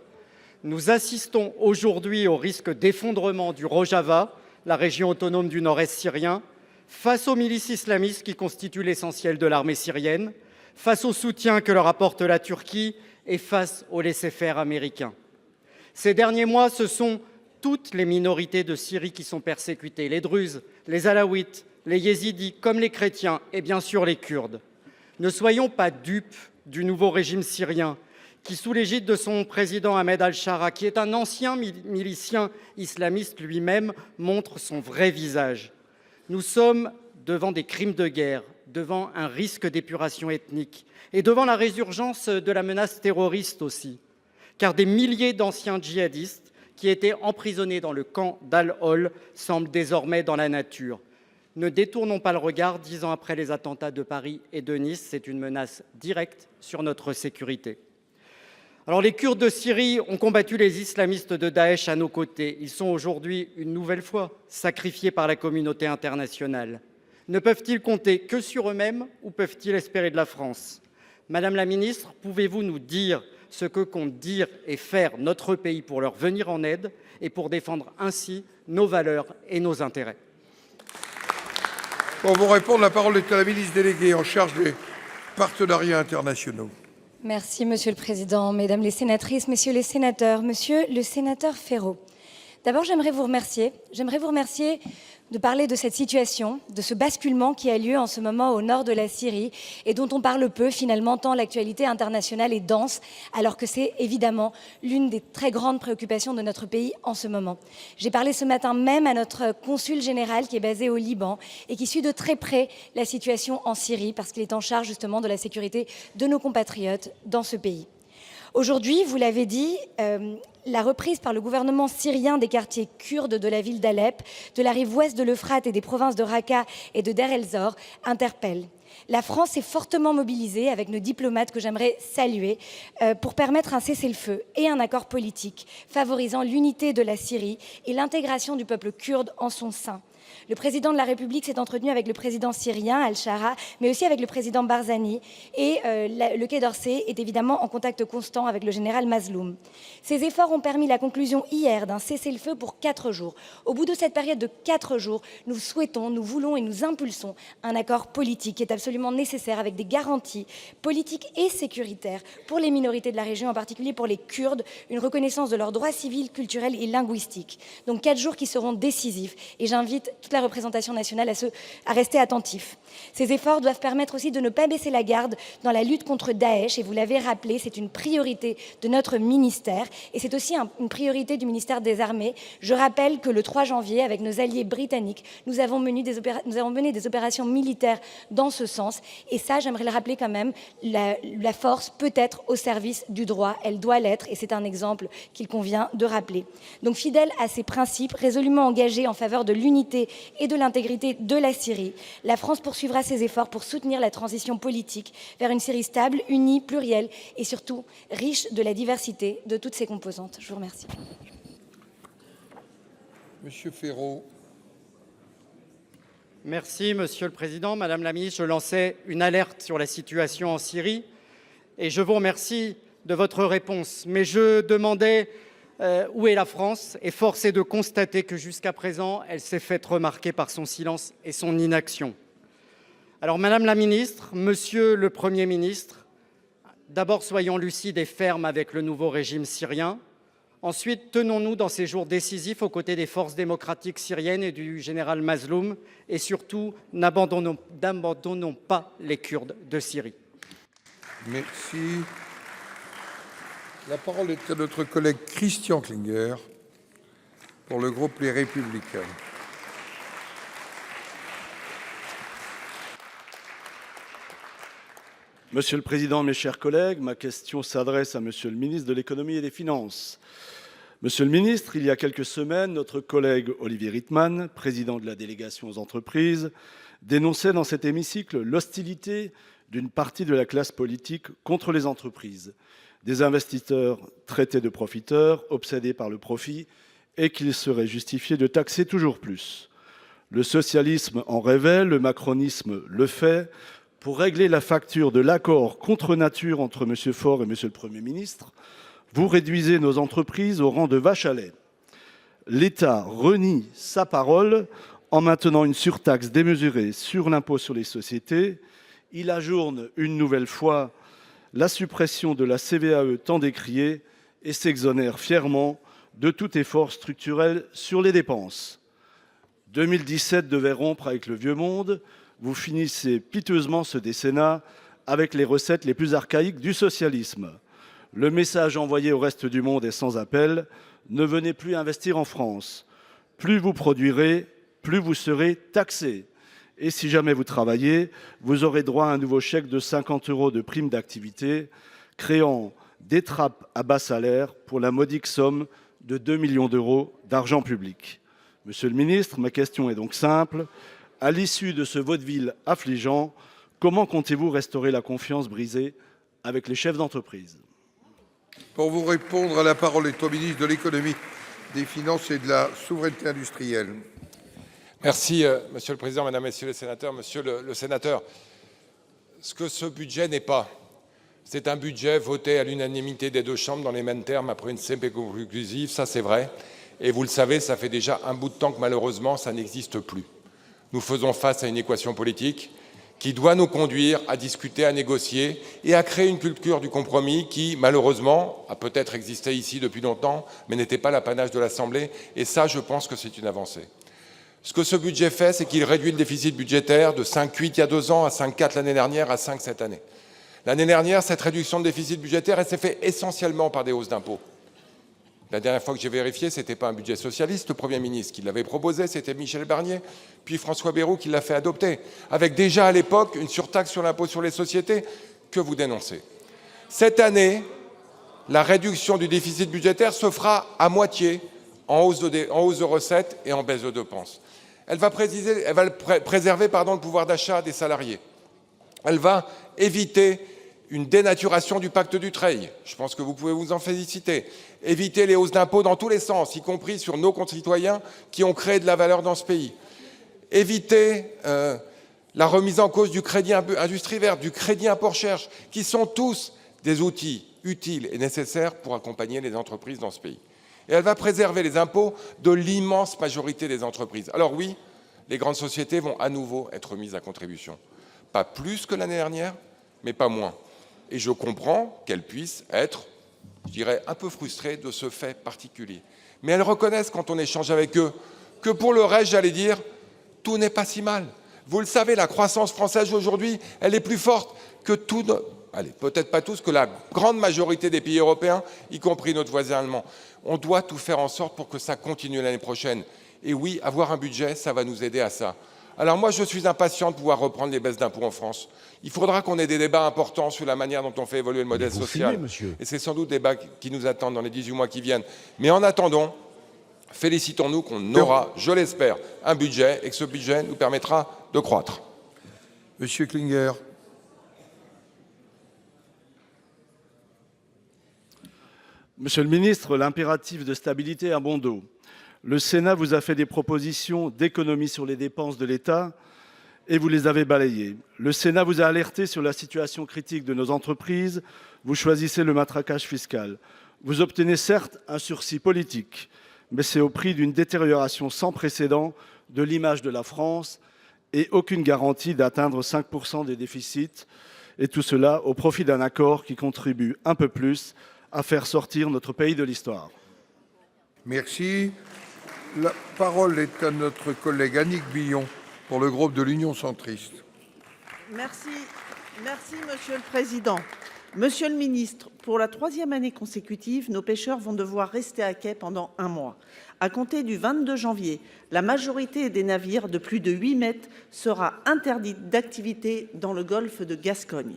Nous assistons aujourd'hui au risque d'effondrement du Rojava, la région autonome du nord-est syrien, face aux milices islamistes qui constituent l'essentiel de l'armée syrienne, face au soutien que leur apporte la Turquie et face au laisser-faire américain. Ces derniers mois, ce sont toutes les minorités de Syrie qui sont persécutées, les Druzes, les Alaouites, les Yézidis, comme les chrétiens et bien sûr les Kurdes. Ne soyons pas dupes du nouveau régime syrien qui, sous l'égide de son président Ahmed al-Shara, qui est un ancien milicien islamiste lui-même, montre son vrai visage. Nous sommes devant des crimes de guerre, devant un risque d'épuration ethnique et devant la résurgence de la menace terroriste aussi, car des milliers d'anciens djihadistes qui étaient emprisonnés dans le camp d'Al-Hol semblent désormais dans la nature. Ne détournons pas le regard, 10 ans après les attentats de Paris et de Nice, c'est une menace directe sur notre sécurité. Alors les Kurdes de Syrie ont combattu les islamistes de Daesh à nos côtés. Ils sont aujourd'hui une nouvelle fois sacrifiés par la communauté internationale. Ne peuvent-ils compter que sur eux-mêmes ou peuvent-ils espérer de la France ? Madame la ministre, pouvez-vous nous dire ce que compte dire et faire notre pays pour leur venir en aide et pour défendre ainsi nos valeurs et nos intérêts ? Pour vous répondre, la parole est à la ministre déléguée en charge des partenariats internationaux. Merci, Monsieur le Président, Mesdames les sénatrices, Messieurs les sénateurs. Monsieur le sénateur Féraud, d'abord, j'aimerais vous remercier de parler de cette situation, de ce basculement qui a lieu en ce moment au nord de la Syrie et dont on parle peu finalement, tant l'actualité internationale est dense, alors que c'est évidemment l'une des très grandes préoccupations de notre pays en ce moment. J'ai parlé ce matin même à notre consul général qui est basé au Liban et qui suit de très près la situation en Syrie parce qu'il est en charge justement de la sécurité de nos compatriotes dans ce pays. Aujourd'hui, vous l'avez dit, la reprise par le gouvernement syrien des quartiers kurdes de la ville d'Alep, de la rive ouest de l'Euphrate et des provinces de Raqqa et de Deir el-Zor interpelle. La France est fortement mobilisée avec nos diplomates que j'aimerais saluer pour permettre un cessez-le-feu et un accord politique favorisant l'unité de la Syrie et l'intégration du peuple kurde en son sein. Le président de la République s'est entretenu avec le président syrien, Al-Shara, mais aussi avec le président Barzani. Et le Quai d'Orsay est évidemment en contact constant avec le général Mazloum. Ces efforts ont permis la conclusion hier d'un cessez-le-feu pour 4 jours. Au bout de cette période de 4 jours, nous souhaitons, nous voulons et nous impulsons un accord politique qui est absolument nécessaire avec des garanties politiques et sécuritaires pour les minorités de la région, en particulier pour les Kurdes, une reconnaissance de leurs droits civils, culturels et linguistiques. Donc 4 jours qui seront décisifs. Et j'invite toute la représentation nationale à rester attentifs. Ces efforts doivent permettre aussi de ne pas baisser la garde dans la lutte contre Daesh, et vous l'avez rappelé, c'est une priorité de notre ministère, et c'est aussi une priorité du ministère des Armées. Je rappelle que le 3 janvier, avec nos alliés britanniques, nous avons mené des opérations militaires dans ce sens, et ça, j'aimerais le rappeler quand même, la force peut être au service du droit, elle doit l'être, et c'est un exemple qu'il convient de rappeler. Donc, fidèle à ces principes, résolument engagés en faveur de l'unité et de l'intégrité de la Syrie, la France poursuivra ses efforts pour soutenir la transition politique vers une Syrie stable, unie, plurielle et surtout riche de la diversité de toutes ses composantes. Je vous remercie. Monsieur Ferraud. Merci, Monsieur le Président. Madame la Ministre, je lançais une alerte sur la situation en Syrie et je vous remercie de votre réponse. Mais je demandais où est la France, et force est de constater que jusqu'à présent, elle s'est faite remarquer par son silence et son inaction. Alors, Madame la Ministre, Monsieur le Premier ministre, d'abord soyons lucides et fermes avec le nouveau régime syrien. Ensuite, tenons-nous dans ces jours décisifs aux côtés des forces démocratiques syriennes et du général Mazloum. Et surtout, n'abandonnons pas les Kurdes de Syrie. Merci. La parole est à notre collègue Christian Klinger pour le groupe Les Républicains. Monsieur le Président, mes chers collègues, ma question s'adresse à Monsieur le ministre de l'Économie et des Finances. Monsieur le ministre, il y a quelques semaines, notre collègue Olivier Rietmann, président de la délégation aux entreprises, dénonçait dans cet hémicycle l'hostilité d'une partie de la classe politique contre les entreprises, des investisseurs traités de profiteurs, obsédés par le profit, et qu'il serait justifié de taxer toujours plus. Le socialisme en rêvait, le macronisme le fait. Pour régler la facture de l'accord contre nature entre M. Faure et M. le Premier ministre, vous réduisez nos entreprises au rang de vaches à lait. L'État renie sa parole en maintenant une surtaxe démesurée sur l'impôt sur les sociétés. Il ajourne une nouvelle fois la suppression de la CVAE tant décriée et s'exonère fièrement de tout effort structurel sur les dépenses. 2017 devait rompre avec le vieux monde. Vous finissez piteusement ce décennat avec les recettes les plus archaïques du socialisme. Le message envoyé au reste du monde est sans appel. Ne venez plus investir en France. Plus vous produirez, plus vous serez taxé. Et si jamais vous travaillez, vous aurez droit à un nouveau chèque de 50 € de prime d'activité, créant des trappes à bas salaire pour la modique somme de 2 millions d'euros d'argent public. Monsieur le ministre, ma question est donc simple. À l'issue de ce vaudeville affligeant, comment comptez-vous restaurer la confiance brisée avec les chefs d'entreprise? Pour vous répondre, la parole est au ministre de l'Économie, des Finances et de la Souveraineté industrielle. Merci, Monsieur le Président, Mesdames, Messieurs les sénateurs. Monsieur le sénateur, ce que ce budget n'est pas, c'est un budget voté à l'unanimité des deux chambres dans les mêmes termes après une CMP conclusive, ça c'est vrai. Et vous le savez, ça fait déjà un bout de temps que malheureusement, ça n'existe plus. Nous faisons face à une équation politique qui doit nous conduire à discuter, à négocier et à créer une culture du compromis qui, malheureusement, a peut-être existé ici depuis longtemps, mais n'était pas l'apanage de l'Assemblée. Et ça, je pense que c'est une avancée. Ce que ce budget fait, c'est qu'il réduit le déficit budgétaire de 5,8 il y a 2 ans à 5,4 l'année dernière, à 5 cette année. L'année dernière, cette réduction de déficit budgétaire, elle s'est faite essentiellement par des hausses d'impôts. La dernière fois que j'ai vérifié, ce n'était pas un budget socialiste, le Premier ministre qui l'avait proposé, c'était Michel Barnier, puis François Bayrou qui l'a fait adopter, avec déjà à l'époque une surtaxe sur l'impôt sur les sociétés que vous dénoncez. Cette année, la réduction du déficit budgétaire se fera à moitié en hausse de recettes et en baisse de dépenses. Elle va préserver le pouvoir d'achat des salariés. Elle va éviter une dénaturation du pacte Dutreil. Je pense que vous pouvez vous en féliciter. Éviter les hausses d'impôts dans tous les sens, y compris sur nos concitoyens qui ont créé de la valeur dans ce pays. Éviter la remise en cause du crédit industrie verte, du crédit impôt-recherche, qui sont tous des outils utiles et nécessaires pour accompagner les entreprises dans ce pays. Et elle va préserver les impôts de l'immense majorité des entreprises. Alors oui, les grandes sociétés vont à nouveau être mises à contribution. Pas plus que l'année dernière, mais pas moins. Et je comprends qu'elles puissent être, je dirais, un peu frustrées de ce fait particulier. Mais elles reconnaissent, quand on échange avec eux, que pour le reste, j'allais dire, tout n'est pas si mal. Vous le savez, la croissance française aujourd'hui, elle est plus forte que tout, allez, peut-être pas tous, que la grande majorité des pays européens, y compris notre voisin allemand. On doit tout faire en sorte pour que ça continue l'année prochaine. Et oui, avoir un budget, ça va nous aider à ça. Alors moi, je suis impatient de pouvoir reprendre les baisses d'impôts en France. Il faudra qu'on ait des débats importants sur la manière dont on fait évoluer le modèle social. Et c'est sans doute des débats qui nous attendent dans les 18 mois qui viennent. Mais en attendant, félicitons-nous qu'on aura, je l'espère, un budget et que ce budget nous permettra de croître. Monsieur Klinger. Monsieur le ministre, l'impératif de stabilité a bon dos. Le Sénat vous a fait des propositions d'économie sur les dépenses de l'État et vous les avez balayées. Le Sénat vous a alerté sur la situation critique de nos entreprises. Vous choisissez le matraquage fiscal. Vous obtenez certes un sursis politique, mais c'est au prix d'une détérioration sans précédent de l'image de la France et aucune garantie d'atteindre 5% des déficits. Et tout cela au profit d'un accord qui contribue un peu plus à faire sortir notre pays de l'histoire. Merci. La parole est à notre collègue Annick Billon pour le groupe de l'Union centriste. Merci, Monsieur le Président. Monsieur le Ministre, pour la 3e année consécutive, nos pêcheurs vont devoir rester à quai pendant 1 mois. À compter du 22 janvier, la majorité des navires de plus de 8 mètres sera interdite d'activité dans le golfe de Gascogne.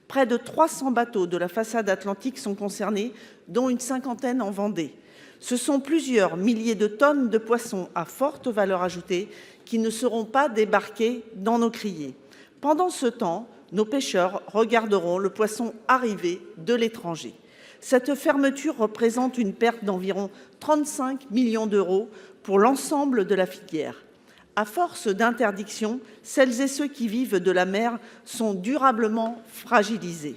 Près de 300 bateaux de la façade atlantique sont concernés, dont une cinquantaine en Vendée. Ce sont plusieurs milliers de tonnes de poissons à forte valeur ajoutée qui ne seront pas débarqués dans nos criées. Pendant ce temps, nos pêcheurs regarderont le poisson arriver de l'étranger. Cette fermeture représente une perte d'environ 35 millions d'euros pour l'ensemble de la filière. À force d'interdiction, celles et ceux qui vivent de la mer sont durablement fragilisés.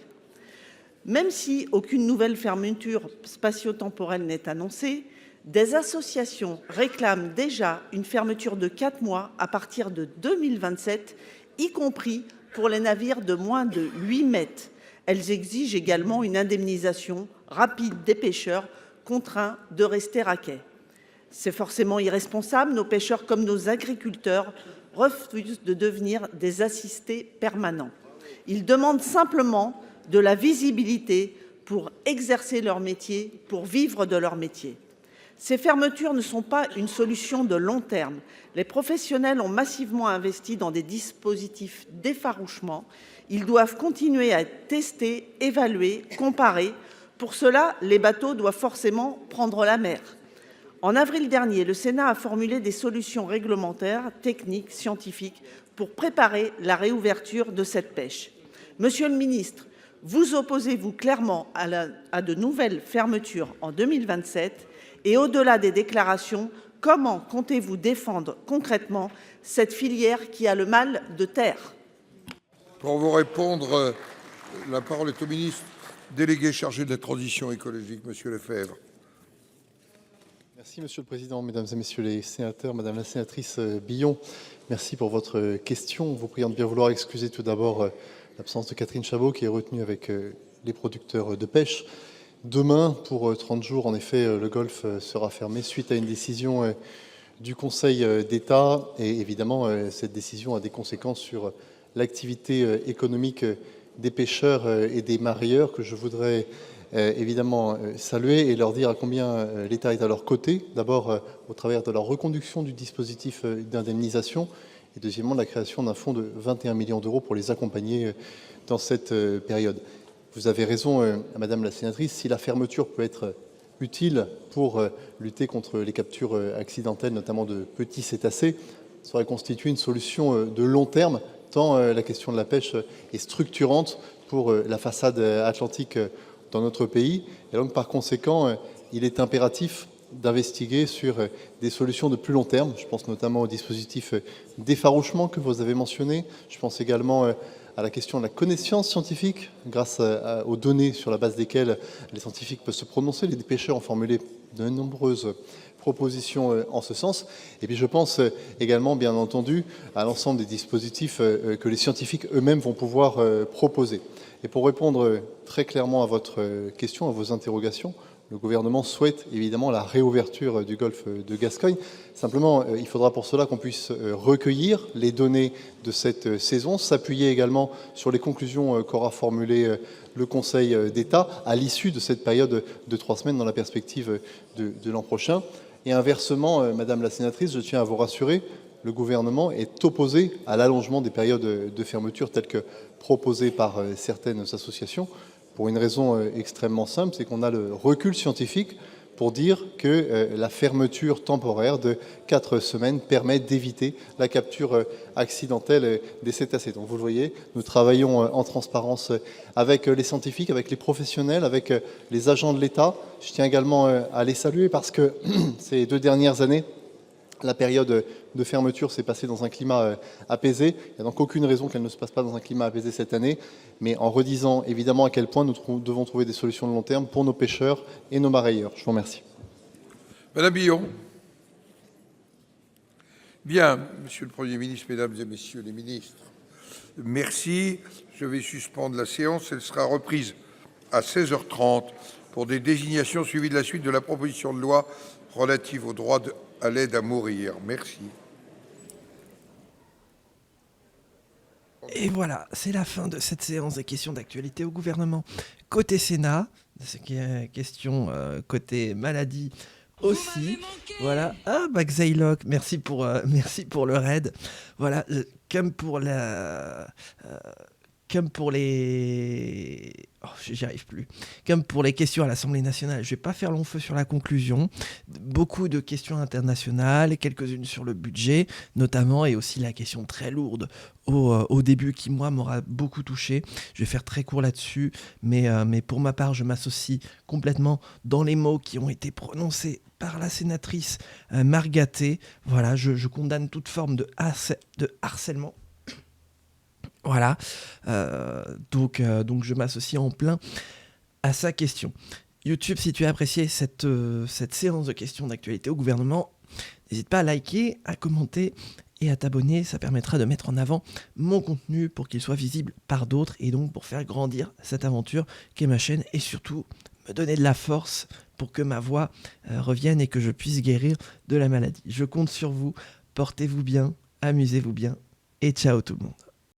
Même si aucune nouvelle fermeture spatio-temporelle n'est annoncée, des associations réclament déjà une fermeture de 4 mois à partir de 2027, y compris pour les navires de moins de 8 mètres. Elles exigent également une indemnisation rapide des pêcheurs contraints de rester à quai. C'est forcément irresponsable, nos pêcheurs comme nos agriculteurs refusent de devenir des assistés permanents. Ils demandent simplement de la visibilité pour exercer leur métier, pour vivre de leur métier. Ces fermetures ne sont pas une solution de long terme. Les professionnels ont massivement investi dans des dispositifs d'effarouchement. Ils doivent continuer à être testés, évalués, comparés. Pour cela, les bateaux doivent forcément prendre la mer. En avril dernier, le Sénat a formulé des solutions réglementaires, techniques, scientifiques pour préparer la réouverture de cette pêche. Monsieur le ministre, vous opposez-vous clairement à de nouvelles fermetures en 2027 ? Et au-delà des déclarations, comment comptez-vous défendre concrètement cette filière qui a le mal de terre ? Pour vous répondre, la parole est au ministre délégué chargé de la transition écologique, Monsieur Lefebvre. Merci Monsieur le Président, Mesdames et Messieurs les sénateurs, Madame la sénatrice Billon, merci pour votre question. Vous priant de bien vouloir excuser tout d'abord l'absence de Catherine Chabot qui est retenue avec les producteurs de pêche. Demain, pour 30 jours, en effet, le golfe sera fermé suite à une décision du Conseil d'État. Et évidemment, cette décision a des conséquences sur l'activité économique des pêcheurs et des mareyeurs que je voudrais évidemment saluer et leur dire à combien l'État est à leur côté. D'abord, au travers de la reconduction du dispositif d'indemnisation et deuxièmement, la création d'un fonds de 21 millions d'euros pour les accompagner dans cette période. Vous avez raison, Madame la sénatrice, si la fermeture peut être utile pour lutter contre les captures accidentelles, notamment de petits cétacés, ça aurait constitué une solution de long terme, tant la question de la pêche est structurante pour la façade atlantique dans notre pays. Et donc, par conséquent, il est impératif d'investiguer sur des solutions de plus long terme. Je pense notamment au dispositif d'effarouchement que vous avez mentionné. Je pense également à la question de la connaissance scientifique, grâce aux données sur la base desquelles les scientifiques peuvent se prononcer. Les pêcheurs ont formulé de nombreuses propositions en ce sens. Et puis je pense également, bien entendu, à l'ensemble des dispositifs que les scientifiques eux-mêmes vont pouvoir proposer. Et pour répondre très clairement à votre question, à vos interrogations, le gouvernement souhaite évidemment la réouverture du golfe de Gascogne. Simplement, il faudra pour cela qu'on puisse recueillir les données de cette saison, s'appuyer également sur les conclusions qu'aura formulées le Conseil d'État à l'issue de cette période de 3 semaines dans la perspective de l'an prochain. Et inversement, Madame la sénatrice, je tiens à vous rassurer, le gouvernement est opposé à l'allongement des périodes de fermeture telles que proposées par certaines associations, pour une raison extrêmement simple, c'est qu'on a le recul scientifique pour dire que la fermeture temporaire de 4 semaines permet d'éviter la capture accidentelle des cétacés. Donc vous le voyez, nous travaillons en transparence avec les scientifiques, avec les professionnels, avec les agents de l'État. Je tiens également à les saluer parce que ces 2 dernières années, la période de fermeture s'est passée dans un climat apaisé. Il n'y a donc aucune raison qu'elle ne se passe pas dans un climat apaisé cette année, mais en redisant évidemment à quel point nous devons trouver des solutions de long terme pour nos pêcheurs et nos marailleurs. Je vous remercie. Madame Billon. Bien, Monsieur le Premier ministre, Mesdames et Messieurs les ministres, merci. Je vais suspendre la séance. Elle sera reprise à 16h30 pour des désignations suivies de la suite de la proposition de loi relative au droit à l'aide à mourir. Merci. Et voilà, c'est la fin de cette séance des questions d'actualité au gouvernement. Côté Sénat, c'est question côté maladie aussi. Voilà. Ah, bah Xyloc, merci pour le raid. Voilà, comme pour les... Oh, j'y arrive plus. Comme pour les questions à l'Assemblée nationale, je vais pas faire long feu sur la conclusion. Beaucoup de questions internationales, quelques-unes sur le budget, notamment, et aussi la question très lourde au début qui, moi, m'aura beaucoup touché. Je vais faire très court là-dessus, mais pour ma part, je m'associe complètement dans les mots qui ont été prononcés par la sénatrice Margaté. Voilà, je condamne toute forme de harcèlement. Voilà, donc je m'associe en plein à sa question. YouTube, si tu as apprécié cette séance de questions d'actualité au gouvernement, n'hésite pas à liker, à commenter et à t'abonner. Ça permettra de mettre en avant mon contenu pour qu'il soit visible par d'autres et donc pour faire grandir cette aventure qu'est ma chaîne et surtout me donner de la force pour que ma voix revienne et que je puisse guérir de la maladie. Je compte sur vous, portez-vous bien, amusez-vous bien et ciao tout le monde.